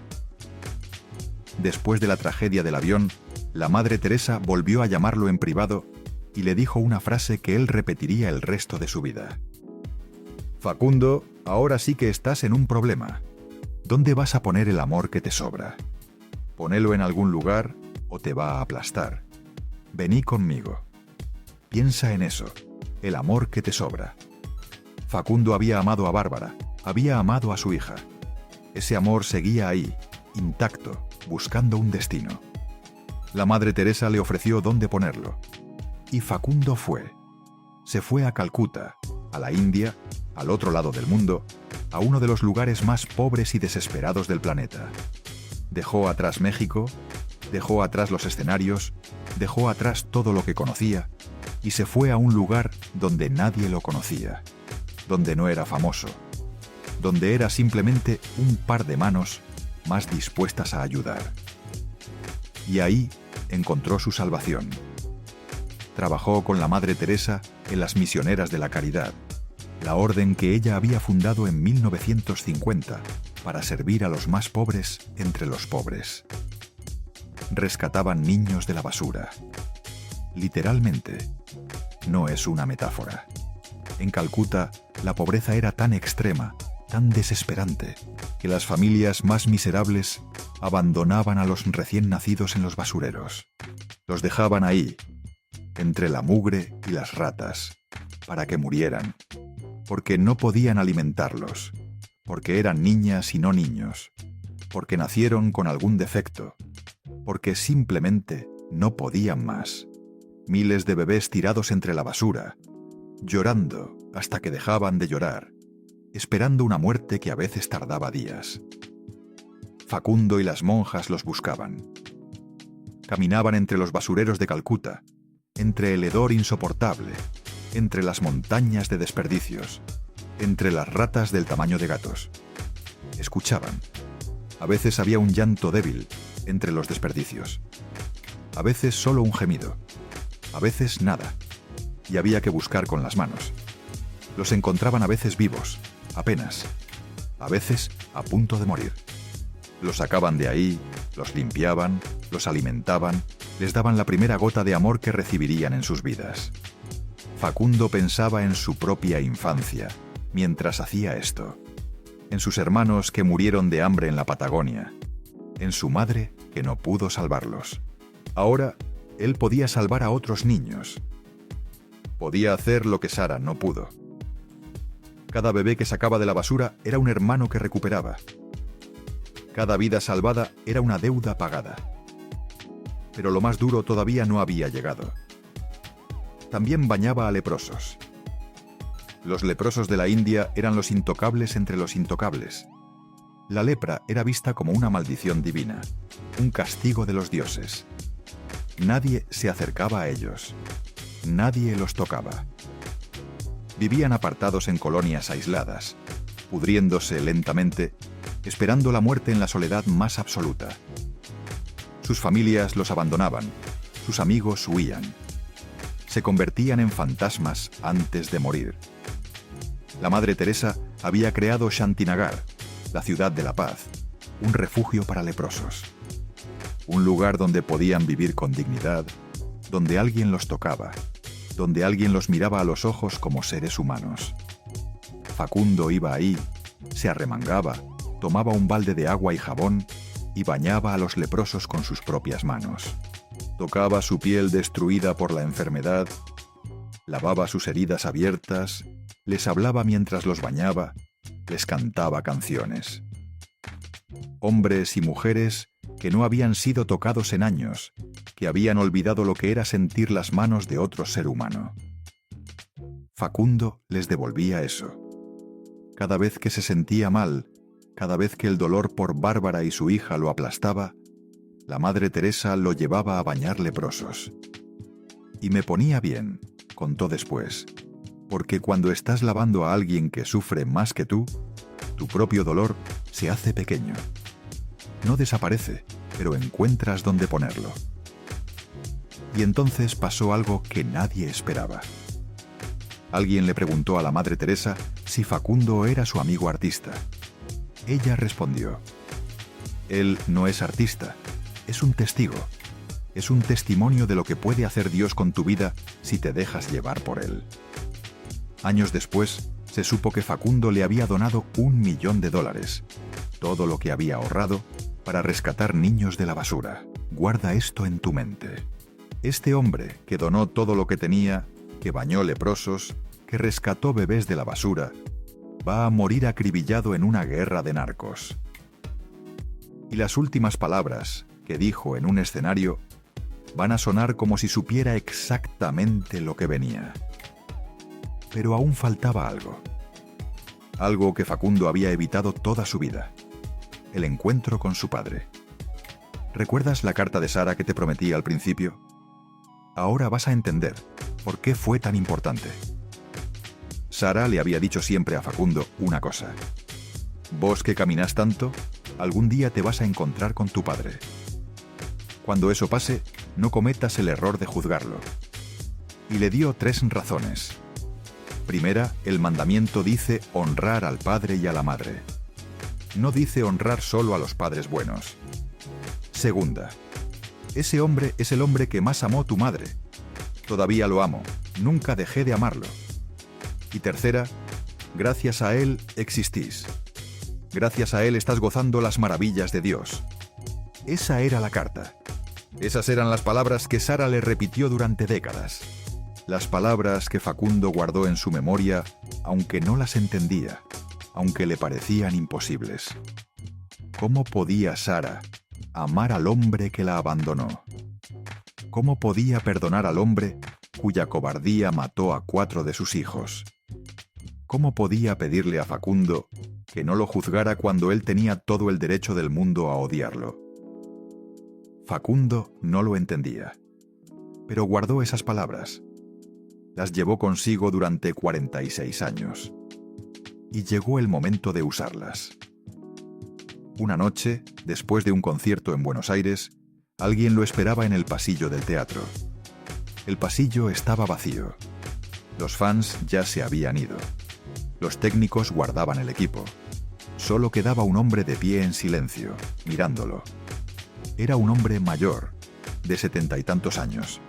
Después de la tragedia del avión, la Madre Teresa volvió a llamarlo en privado y le dijo una frase que él repetiría el resto de su vida. Facundo, ahora sí que estás en un problema. ¿Dónde vas a poner el amor que te sobra? Ponelo en algún lugar o te va a aplastar. Vení conmigo. Piensa en eso, el amor que te sobra. Facundo había amado a Bárbara, había amado a su hija. Ese amor seguía ahí, intacto, buscando un destino. La Madre Teresa le ofreció dónde ponerlo. Y Facundo fue. Se fue a Calcuta, a la India, al otro lado del mundo, a uno de los lugares más pobres y desesperados del planeta. Dejó atrás México, dejó atrás los escenarios, dejó atrás todo lo que conocía y se fue a un lugar donde nadie lo conocía, donde no era famoso, donde era simplemente un par de manos más dispuestas a ayudar. Y ahí encontró su salvación. Trabajó con la Madre Teresa en las Misioneras de la Caridad, la orden que ella había fundado en 1950 para servir a los más pobres entre los pobres. Rescataban niños de la basura. Literalmente, no es una metáfora. En Calcuta, la pobreza era tan extrema, tan desesperante, que las familias más miserables abandonaban a los recién nacidos en los basureros. Los dejaban ahí, entre la mugre y las ratas, para que murieran, porque no podían alimentarlos, porque eran niñas y no niños, porque nacieron con algún defecto, porque simplemente no podían más. Miles de bebés tirados entre la basura, llorando hasta que dejaban de llorar, esperando una muerte que a veces tardaba días. Facundo y las monjas los buscaban. Caminaban entre los basureros de Calcuta, entre el hedor insoportable, entre las montañas de desperdicios, entre las ratas del tamaño de gatos. Escuchaban. A veces había un llanto débil entre los desperdicios. A veces solo un gemido. A veces nada. Y había que buscar con las manos. Los encontraban a veces vivos, apenas. A veces a punto de morir. Los sacaban de ahí, los limpiaban, los alimentaban, les daban la primera gota de amor que recibirían en sus vidas. Facundo pensaba en su propia infancia mientras hacía esto, en sus hermanos que murieron de hambre en la Patagonia, en su madre que no pudo salvarlos. Ahora Él podía salvar a otros niños. Podía hacer lo que Sara no pudo. Cada bebé que sacaba de la basura era un hermano que recuperaba. Cada vida salvada era una deuda pagada. Pero lo más duro todavía no había llegado. También bañaba a leprosos. Los leprosos de la India eran los intocables entre los intocables. La lepra era vista como una maldición divina, un castigo de los dioses. Nadie se acercaba a ellos. Nadie los tocaba. Vivían apartados en colonias aisladas, pudriéndose lentamente, esperando la muerte en la soledad más absoluta. Sus familias los abandonaban, sus amigos huían. Se convertían en fantasmas antes de morir. La Madre Teresa había creado Shantinagar, la ciudad de la paz, un refugio para leprosos. Un lugar donde podían vivir con dignidad, donde alguien los tocaba, donde alguien los miraba a los ojos como seres humanos. Facundo iba ahí, se arremangaba, tomaba un balde de agua y jabón y bañaba a los leprosos con sus propias manos. Tocaba su piel destruida por la enfermedad, lavaba sus heridas abiertas, les hablaba mientras los bañaba, les cantaba canciones. Hombres y mujeres que no habían sido tocados en años, que habían olvidado lo que era sentir las manos de otro ser humano. Facundo les devolvía eso. Cada vez que se sentía mal, cada vez que el dolor por Bárbara y su hija lo aplastaba, la Madre Teresa lo llevaba a bañar leprosos. Y me ponía bien, contó después, porque cuando estás lavando a alguien que sufre más que tú, tu propio dolor se hace pequeño. No desaparece, pero encuentras dónde ponerlo. Y entonces pasó algo que nadie esperaba. Alguien le preguntó a la Madre Teresa si Facundo era su amigo artista. Ella respondió: él no es artista, es un testigo. Es un testimonio de lo que puede hacer Dios con tu vida si te dejas llevar por él. Años después, se supo que Facundo le había donado $1 millón, todo lo que había ahorrado, para rescatar niños de la basura. Guarda esto en tu mente. Este hombre que donó todo lo que tenía, que bañó leprosos, que rescató bebés de la basura, va a morir acribillado en una guerra de narcos. Y las últimas palabras que dijo en un escenario van a sonar como si supiera exactamente lo que venía. Pero aún faltaba algo. Algo que Facundo había evitado toda su vida: el encuentro con su padre. ¿Recuerdas la carta de Sara que te prometí al principio? Ahora vas a entender por qué fue tan importante. Sara le había dicho siempre a Facundo una cosa: vos que caminas tanto, algún día te vas a encontrar con tu padre. Cuando eso pase, no cometas el error de juzgarlo. Y le dio 3 razones. Primera, el mandamiento dice honrar al padre y a la madre. No dice honrar solo a los padres buenos. Segunda, ese hombre es el hombre que más amó tu madre. Todavía lo amo, nunca dejé de amarlo. Y tercera, gracias a él existís. Gracias a él estás gozando las maravillas de Dios. Esa era la carta. Esas eran las palabras que Sara le repitió durante décadas. Las palabras que Facundo guardó en su memoria, aunque no las entendía, aunque le parecían imposibles. ¿Cómo podía Sara amar al hombre que la abandonó? ¿Cómo podía perdonar al hombre cuya cobardía mató a 4 de sus hijos? ¿Cómo podía pedirle a Facundo que no lo juzgara cuando él tenía todo el derecho del mundo a odiarlo? Facundo no lo entendía, pero guardó esas palabras. Las llevó consigo durante 46 años. Y llegó el momento de usarlas. Una noche, después de un concierto en Buenos Aires, alguien lo esperaba en el pasillo del teatro. El pasillo estaba vacío. Los fans ya se habían ido. Los técnicos guardaban el equipo. Solo quedaba un hombre de pie en silencio, mirándolo. Era un hombre mayor, de 70 y tantos años.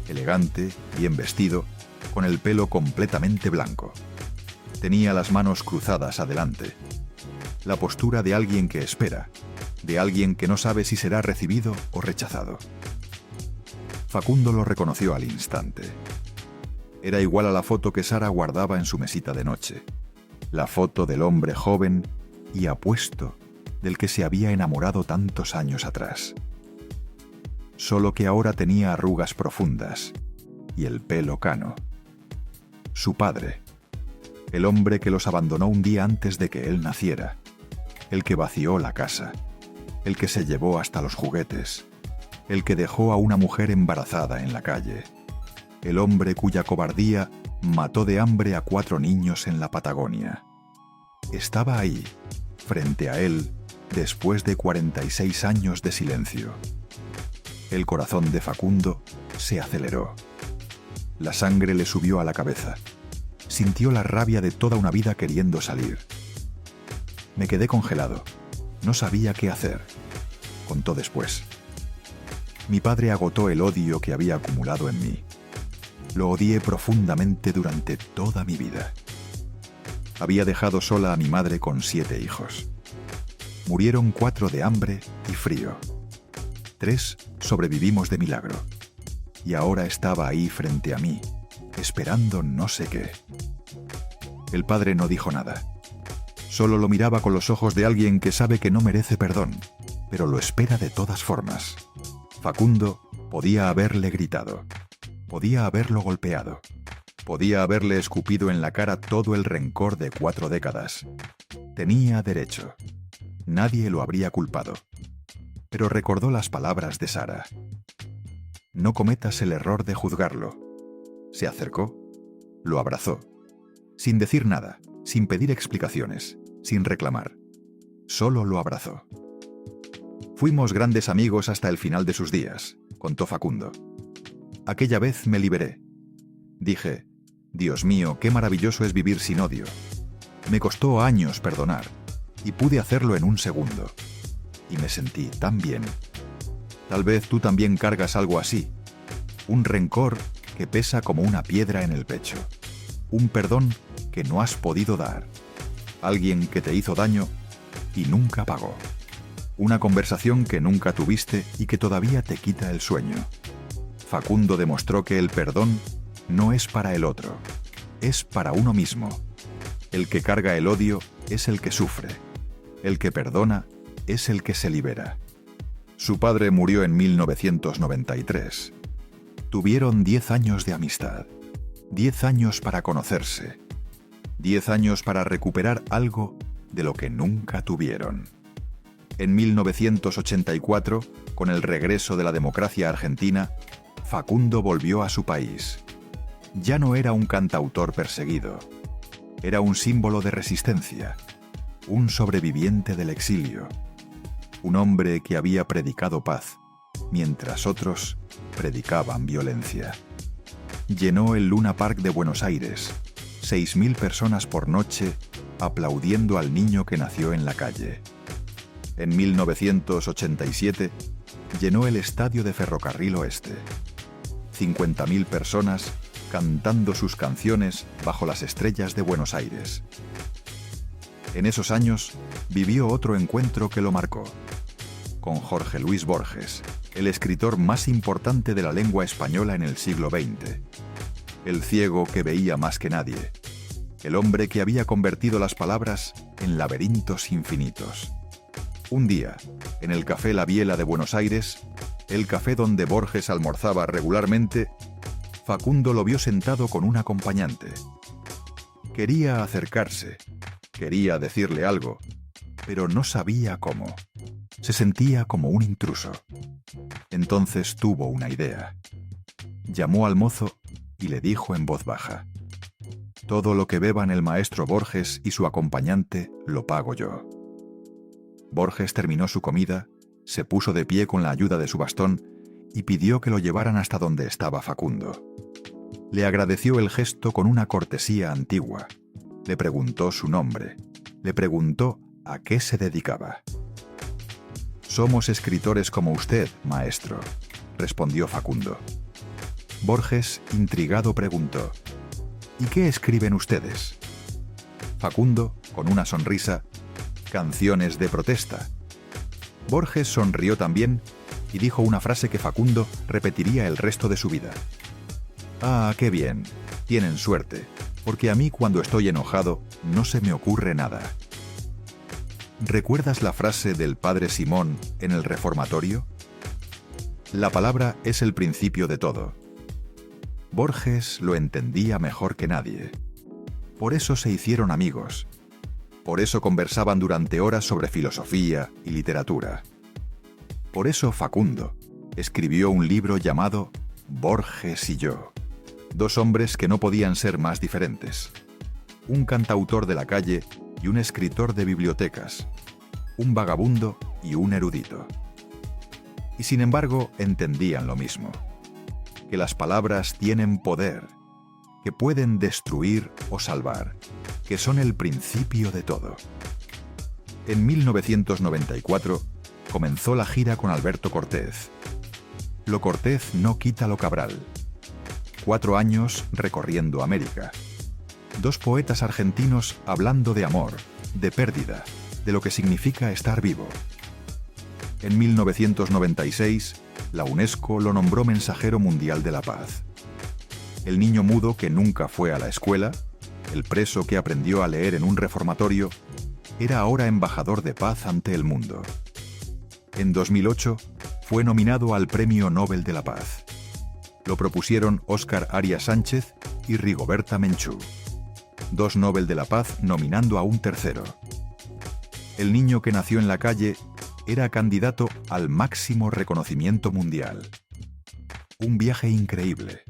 Elegante, bien vestido, con el pelo completamente blanco. Tenía las manos cruzadas adelante. La postura de alguien que espera, de alguien que no sabe si será recibido o rechazado. Facundo lo reconoció al instante. Era igual a la foto que Sara guardaba en su mesita de noche. La foto del hombre joven y apuesto del que se había enamorado tantos años atrás. Solo que ahora tenía arrugas profundas y el pelo cano. Su padre, el hombre que los abandonó un día antes de que él naciera, el que vació la casa, el que se llevó hasta los juguetes, el que dejó a una mujer embarazada en la calle, el hombre cuya cobardía mató de hambre a 4 niños en la Patagonia. Estaba ahí, frente a él, después de 46 años de silencio. El corazón de Facundo se aceleró. La sangre le subió a la cabeza. Sintió la rabia de toda una vida queriendo salir. Me quedé congelado. No sabía qué hacer, contó después. Mi padre agotó el odio que había acumulado en mí. Lo odié profundamente durante toda mi vida. Había dejado sola a mi madre con 7 hijos. Murieron 4 de hambre y frío. 3 sobrevivimos de milagro. Y ahora estaba ahí frente a mí, esperando no sé qué. El padre no dijo nada. Solo lo miraba con los ojos de alguien que sabe que no merece perdón, pero lo espera de todas formas. Facundo podía haberle gritado. Podía haberlo golpeado. Podía haberle escupido en la cara todo el rencor de 4 décadas. Tenía derecho. Nadie lo habría culpado. Pero recordó las palabras de Sara. No cometas el error de juzgarlo. Se acercó, lo abrazó, sin decir nada, sin pedir explicaciones, sin reclamar. Solo lo abrazó. Fuimos grandes amigos hasta el final de sus días, contó Facundo. Aquella vez me liberé. Dije, Dios mío, qué maravilloso es vivir sin odio. Me costó años perdonar, y pude hacerlo en un segundo. Y me sentí tan bien. Tal vez tú también cargas algo así. Un rencor que pesa como una piedra en el pecho. Un perdón que no has podido dar. Alguien que te hizo daño y nunca pagó. Una conversación que nunca tuviste y que todavía te quita el sueño. Facundo demostró que el perdón no es para el otro, es para uno mismo. El que carga el odio es el que sufre. El que perdona es el que se libera. Su padre murió en 1993. Tuvieron 10 años de amistad. 10 años para conocerse. 10 años para recuperar algo de lo que nunca tuvieron. En 1984, con el regreso de la democracia argentina, Facundo volvió a su país. Ya no era un cantautor perseguido. Era un símbolo de resistencia. Un sobreviviente del exilio. Un hombre que había predicado paz, mientras otros predicaban violencia. Llenó el Luna Park de Buenos Aires, 6.000 personas por noche aplaudiendo al niño que nació en la calle. En 1987 llenó el estadio de Ferrocarril Oeste. 50.000 personas cantando sus canciones bajo las estrellas de Buenos Aires. En esos años vivió otro encuentro que lo marcó, con Jorge Luis Borges, el escritor más importante de la lengua española en el siglo XX. El ciego que veía más que nadie. El hombre que había convertido las palabras en laberintos infinitos. Un día, en el Café La Biela de Buenos Aires, el café donde Borges almorzaba regularmente, Facundo lo vio sentado con un acompañante. Quería acercarse, quería decirle algo, pero no sabía cómo. Se sentía como un intruso. Entonces tuvo una idea. Llamó al mozo y le dijo en voz baja: «Todo lo que beban el maestro Borges y su acompañante lo pago yo». Borges terminó su comida, se puso de pie con la ayuda de su bastón y pidió que lo llevaran hasta donde estaba Facundo. Le agradeció el gesto con una cortesía antigua. Le preguntó su nombre. Le preguntó a qué se dedicaba. «Somos escritores como usted, maestro», respondió Facundo. Borges, intrigado, preguntó: «¿Y qué escriben ustedes?» Facundo, con una sonrisa: «Canciones de protesta». Borges sonrió también y dijo una frase que Facundo repetiría el resto de su vida. «Ah, qué bien, tienen suerte, porque a mí cuando estoy enojado no se me ocurre nada». ¿Recuerdas la frase del padre Simón en el reformatorio? La palabra es el principio de todo. Borges lo entendía mejor que nadie. Por eso se hicieron amigos. Por eso conversaban durante horas sobre filosofía y literatura. Por eso Facundo escribió un libro llamado Borges y yo. Dos hombres que no podían ser más diferentes. Un cantautor de la calle y un escritor de bibliotecas. Un vagabundo y un erudito. Y sin embargo entendían lo mismo. Que las palabras tienen poder, que pueden destruir o salvar, que son el principio de todo. En 1994 comenzó la gira con Alberto Cortés. Lo Cortés no quita lo Cabral. 4 años recorriendo América. 2 poetas argentinos hablando de amor, de pérdida, de lo que significa estar vivo. En 1996, la UNESCO lo nombró Mensajero Mundial de la Paz. El niño mudo que nunca fue a la escuela, el preso que aprendió a leer en un reformatorio, era ahora embajador de paz ante el mundo. En 2008 fue nominado al Premio Nobel de la Paz. Lo propusieron Óscar Arias Sánchez y Rigoberta Menchú. 2 Nobel de la Paz nominando a un tercero. El niño que nació en la calle era candidato al máximo reconocimiento mundial. Un viaje increíble.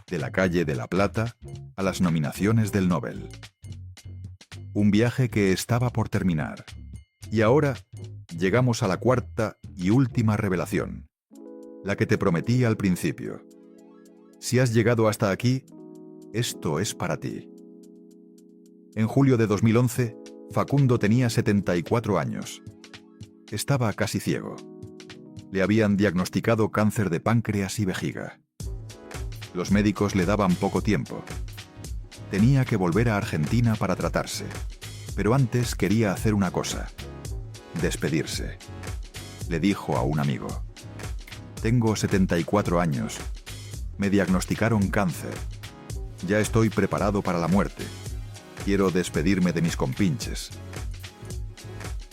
De la calle de La Plata a las nominaciones del Nobel. Un viaje que estaba por terminar. Y ahora llegamos a la cuarta y última revelación. La que te prometí al principio. Si has llegado hasta aquí, esto es para ti. En julio de 2011, Facundo tenía 74 años. Estaba casi ciego. Le habían diagnosticado cáncer de páncreas y vejiga. Los médicos le daban poco tiempo. Tenía que volver a Argentina para tratarse, pero antes quería hacer una cosa: despedirse. Le dijo a un amigo: «Tengo 74 años. Me diagnosticaron cáncer. Ya estoy preparado para la muerte. Quiero despedirme de mis compinches».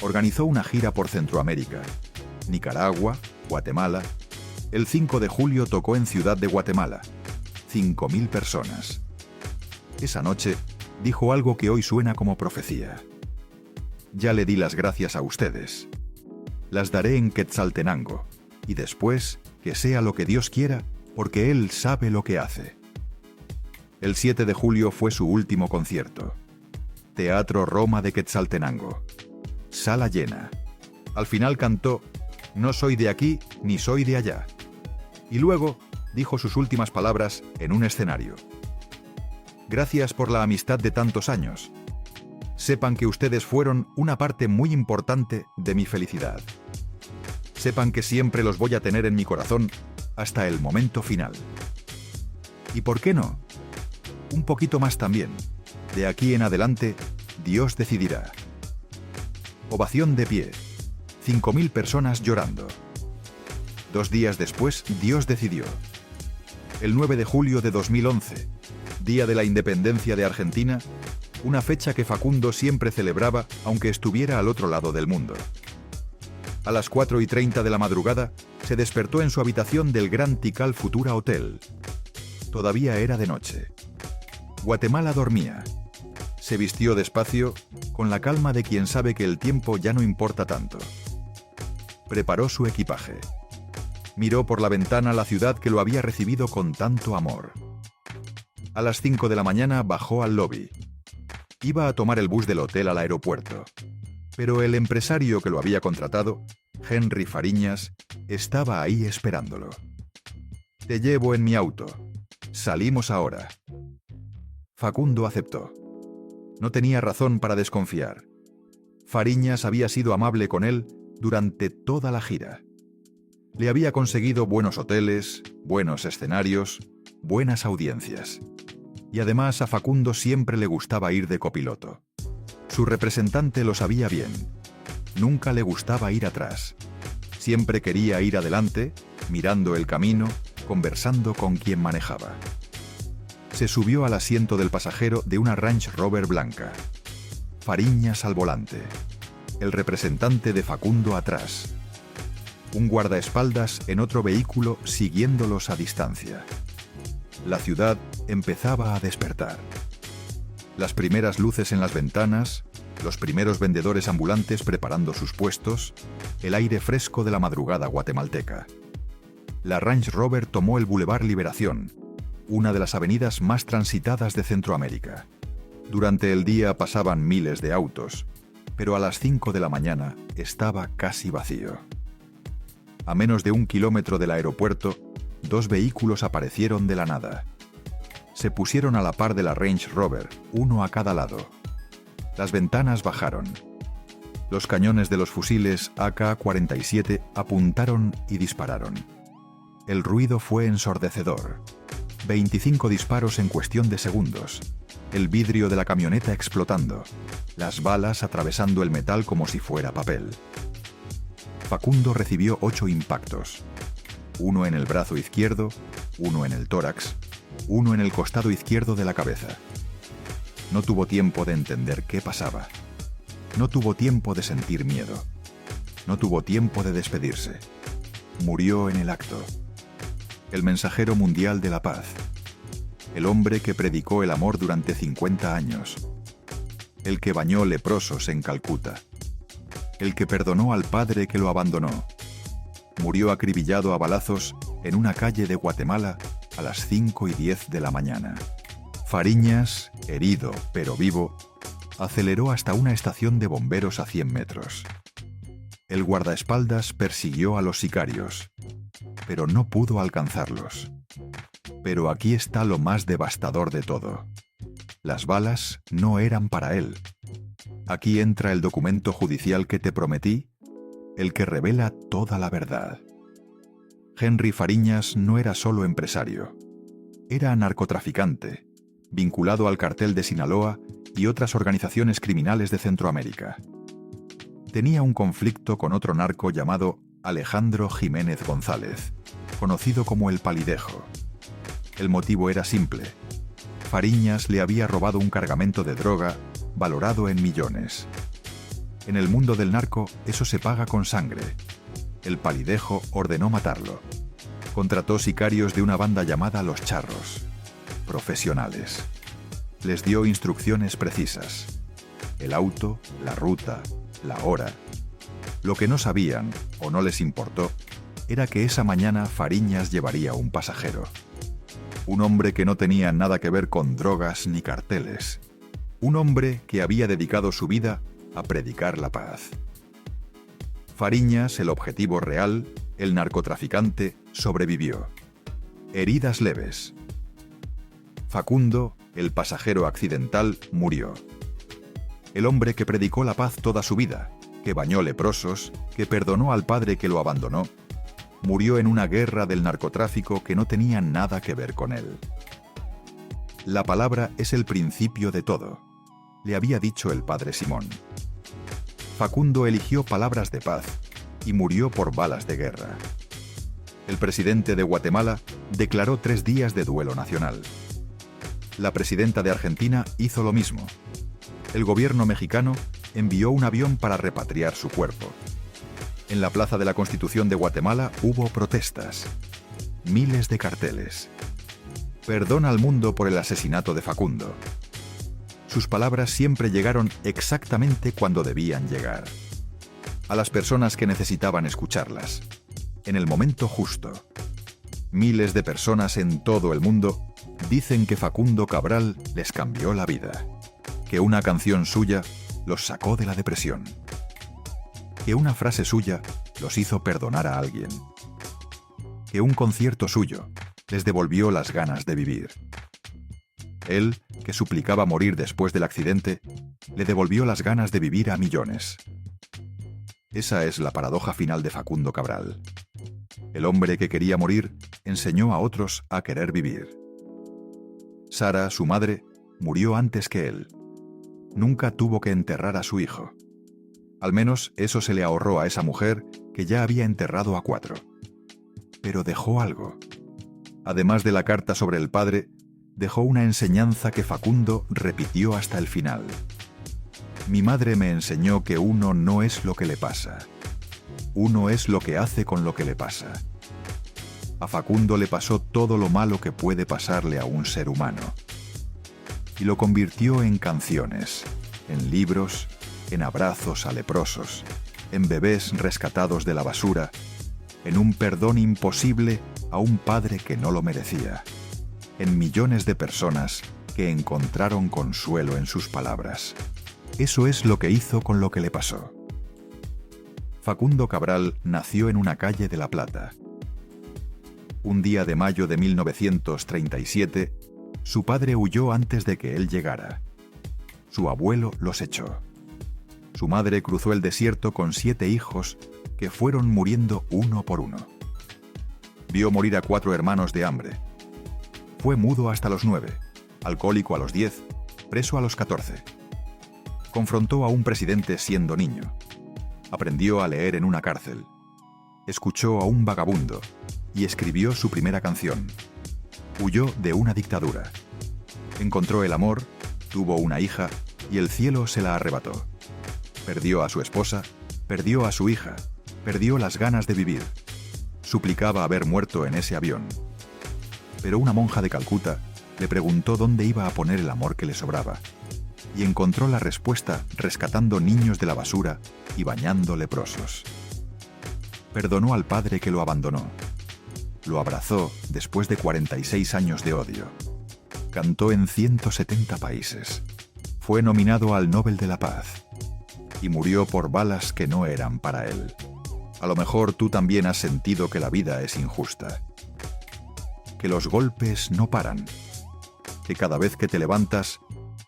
Organizó una gira por Centroamérica, Nicaragua, Guatemala. El 5 de julio tocó en Ciudad de Guatemala. 5.000 personas. Esa noche dijo algo que hoy suena como profecía. «Ya le di las gracias a ustedes. Las daré en Quetzaltenango, y después que sea lo que Dios quiera, porque Él sabe lo que hace». El 7 de julio fue su último concierto. Teatro Roma de Quetzaltenango. Sala llena. Al final cantó «No soy de aquí ni soy de allá». Y luego dijo sus últimas palabras en un escenario. «Gracias por la amistad de tantos años. Sepan que ustedes fueron una parte muy importante de mi felicidad. Sepan que siempre los voy a tener en mi corazón hasta el momento final. ¿Y por qué no? Un poquito más también. De aquí en adelante, Dios decidirá». Ovación de pie. 5.000 personas llorando. 2 días después, Dios decidió. El 9 de julio de 2011, Día de la Independencia de Argentina, una fecha que Facundo siempre celebraba aunque estuviera al otro lado del mundo. A las 4:30 de la madrugada, se despertó en su habitación del Gran Tikal Futura Hotel. Todavía era de noche. Guatemala dormía. Se vistió despacio, con la calma de quien sabe que el tiempo ya no importa tanto. Preparó su equipaje. Miró por la ventana la ciudad que lo había recibido con tanto amor. A las 5 de la mañana bajó al lobby. Iba a tomar el bus del hotel al aeropuerto. Pero el empresario que lo había contratado, Henry Fariñas, estaba ahí esperándolo. «Te llevo en mi auto. Salimos ahora». Facundo aceptó. No tenía razón para desconfiar. Fariñas había sido amable con él durante toda la gira. Le había conseguido buenos hoteles, buenos escenarios, buenas audiencias. Y además a Facundo siempre le gustaba ir de copiloto. Su representante lo sabía bien. Nunca le gustaba ir atrás. Siempre quería ir adelante, mirando el camino, conversando con quien manejaba. Se subió al asiento del pasajero de una Range Rover blanca. Fariñas al volante. El representante de Facundo atrás. Un guardaespaldas en otro vehículo siguiéndolos a distancia. La ciudad empezaba a despertar. Las primeras luces en las ventanas, los primeros vendedores ambulantes preparando sus puestos, el aire fresco de la madrugada guatemalteca. La Range Rover tomó el Boulevard Liberación, una de las avenidas más transitadas de Centroamérica. Durante el día pasaban miles de autos, pero a las 5 de la mañana estaba casi vacío. A menos de 1 kilómetro del aeropuerto, 2 vehículos aparecieron de la nada. Se pusieron a la par de la Range Rover, uno a cada lado. Las ventanas bajaron. Los cañones de los fusiles AK-47 apuntaron y dispararon. El ruido fue ensordecedor. 25 disparos en cuestión de segundos. El vidrio de la camioneta explotando. Las balas atravesando el metal como si fuera papel. Facundo recibió 8 impactos. Uno en el brazo izquierdo, uno en el tórax, uno en el costado izquierdo de la cabeza. No tuvo tiempo de entender qué pasaba. No tuvo tiempo de sentir miedo. No tuvo tiempo de despedirse. Murió en el acto. El mensajero mundial de la paz. El hombre que predicó el amor durante 50 años. El que bañó leprosos en Calcuta. El que perdonó al padre que lo abandonó. Murió acribillado a balazos en una calle de Guatemala a las 5:10 de la mañana. Fariñas, herido pero vivo, aceleró hasta una estación de bomberos a 100 metros. El guardaespaldas persiguió a los sicarios, pero no pudo alcanzarlos. Pero aquí está lo más devastador de todo. Las balas no eran para él. Aquí entra el documento judicial que te prometí, el que revela toda la verdad. Henry Fariñas no era solo empresario. Era narcotraficante, vinculado al cartel de Sinaloa y otras organizaciones criminales de Centroamérica. Tenía un conflicto con otro narco llamado Alejandro Jiménez González, conocido como el Palidejo. El motivo era simple. Fariñas le había robado un cargamento de droga valorado en millones. En el mundo del narco, eso se paga con sangre. El Palidejo ordenó matarlo. Contrató sicarios de una banda llamada Los Charros. Profesionales. Les dio instrucciones precisas. El auto, la ruta, la hora. Lo que no sabían, o no les importó, era que esa mañana Fariñas llevaría un pasajero. Un hombre que no tenía nada que ver con drogas ni carteles. Un hombre que había dedicado su vida a predicar la paz. Fariñas, el objetivo real, el narcotraficante, sobrevivió. Heridas leves. Facundo, el pasajero accidental, murió. El hombre que predicó la paz toda su vida, que bañó leprosos, que perdonó al padre que lo abandonó, murió en una guerra del narcotráfico que no tenía nada que ver con él. La palabra es el principio de todo, le había dicho el padre Simón. Facundo eligió palabras de paz y murió por balas de guerra. El presidente de Guatemala declaró 3 días de duelo nacional. La presidenta de Argentina hizo lo mismo. El gobierno mexicano envió un avión para repatriar su cuerpo. En la Plaza de la Constitución de Guatemala hubo protestas. Miles de carteles. Perdona al mundo por el asesinato de Facundo. Sus palabras siempre llegaron exactamente cuando debían llegar. A las personas que necesitaban escucharlas. En el momento justo. Miles de personas en todo el mundo dicen que Facundo Cabral les cambió la vida. Que una canción suya los sacó de la depresión. Que una frase suya los hizo perdonar a alguien. Que un concierto suyo les devolvió las ganas de vivir. Él, que suplicaba morir después del accidente, le devolvió las ganas de vivir a millones. Esa es la paradoja final de Facundo Cabral. El hombre que quería morir enseñó a otros a querer vivir. Sara, su madre, murió antes que él. Nunca tuvo que enterrar a su hijo. Al menos eso se le ahorró a esa mujer que ya había enterrado a 4. Pero dejó algo. Además de la carta sobre el padre, dejó una enseñanza que Facundo repitió hasta el final. Mi madre me enseñó que uno no es lo que le pasa. Uno es lo que hace con lo que le pasa. A Facundo le pasó todo lo malo que puede pasarle a un ser humano. Y lo convirtió en canciones, en libros, en abrazos a leprosos, en bebés rescatados de la basura, en un perdón imposible a un padre que no lo merecía, en millones de personas que encontraron consuelo en sus palabras. Eso es lo que hizo con lo que le pasó. Facundo Cabral nació en una calle de La Plata. Un día de mayo de 1937, su padre huyó antes de que él llegara. Su abuelo los echó. Su madre cruzó el desierto con 7 hijos que fueron muriendo uno por uno. Vio morir a 4 hermanos de hambre. Fue mudo hasta los 9, alcohólico a los 10, preso a los 14. Confrontó a un presidente siendo niño. Aprendió a leer en una cárcel. Escuchó a un vagabundo y escribió su primera canción. Huyó de una dictadura. Encontró el amor, tuvo una hija y el cielo se la arrebató. Perdió a su esposa, perdió a su hija, perdió las ganas de vivir. Suplicaba haber muerto en ese avión. Pero una monja de Calcuta le preguntó dónde iba a poner el amor que le sobraba, y encontró la respuesta rescatando niños de la basura y bañando leprosos. Perdonó al padre que lo abandonó. Lo abrazó después de 46 años de odio. Cantó en 170 países. Fue nominado al Nobel de la Paz. Y murió por balas que no eran para él. A lo mejor tú también has sentido que la vida es injusta. Que los golpes no paran. Que cada vez que te levantas,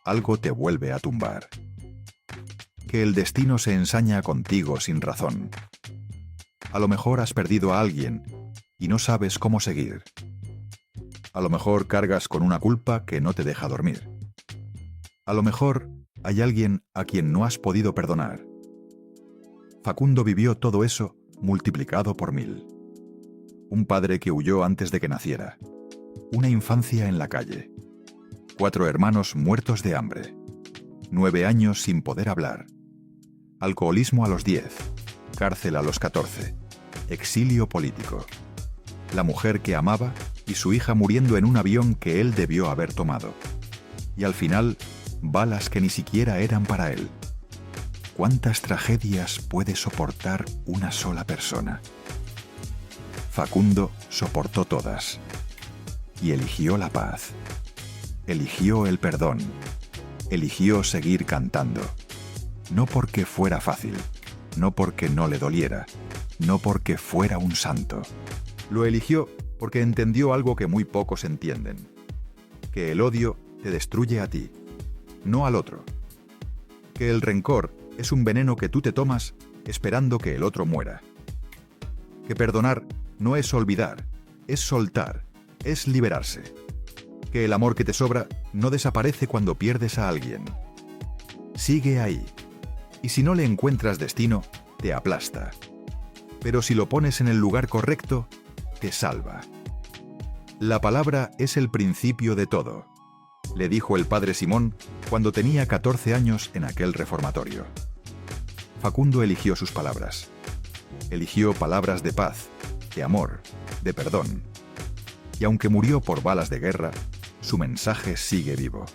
algo te vuelve a tumbar. Que el destino se ensaña contigo sin razón. A lo mejor has perdido a alguien y no sabes cómo seguir. A lo mejor cargas con una culpa que no te deja dormir. A lo mejor hay alguien a quien no has podido perdonar. Facundo vivió todo eso multiplicado por 1000. Un padre que huyó antes de que naciera. Una infancia en la calle. 4 hermanos muertos de hambre. 9 años sin poder hablar. Alcoholismo a los 10. Cárcel a los 14. Exilio político. La mujer que amaba y su hija muriendo en un avión que él debió haber tomado. Y al final, balas que ni siquiera eran para él. ¿Cuántas tragedias puede soportar una sola persona? Facundo soportó todas. Y eligió la paz. Eligió el perdón. Eligió seguir cantando. No porque fuera fácil, no porque no le doliera, no porque fuera un santo. Lo eligió porque entendió algo que muy pocos entienden. Que el odio te destruye a ti, no al otro. Que el rencor es un veneno que tú te tomas esperando que el otro muera. Que perdonar no es olvidar, es soltar, es liberarse. Que el amor que te sobra no desaparece cuando pierdes a alguien. Sigue ahí. Y si no le encuentras destino, te aplasta. Pero si lo pones en el lugar correcto, te salva. La palabra es el principio de todo, le dijo el padre Simón cuando tenía 14 años en aquel reformatorio. Facundo eligió sus palabras. Eligió palabras de paz, de amor, de perdón. Y aunque murió por balas de guerra, su mensaje sigue vivo.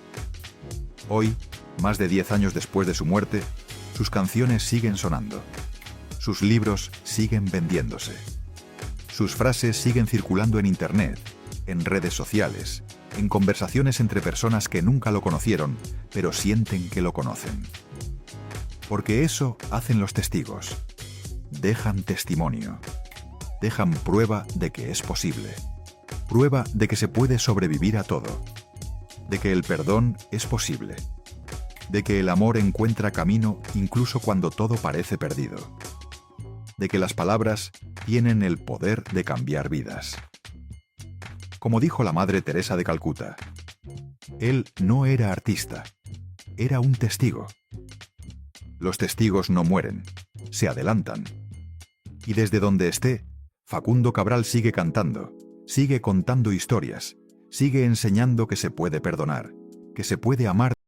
Hoy, más de 10 años después de su muerte, sus canciones siguen sonando. Sus libros siguen vendiéndose. Sus frases siguen circulando en Internet, en redes sociales, en conversaciones entre personas que nunca lo conocieron, pero sienten que lo conocen. Porque eso hacen los testigos. Dejan testimonio. Dejan prueba de que es posible. Prueba de que se puede sobrevivir a todo. De que el perdón es posible. De que el amor encuentra camino incluso cuando todo parece perdido. De que las palabras tienen el poder de cambiar vidas. Como dijo la Madre Teresa de Calcuta, él no era artista, era un testigo. Los testigos no mueren, se adelantan. Y desde donde esté, Facundo Cabral sigue cantando, sigue contando historias, sigue enseñando que se puede perdonar, que se puede amar.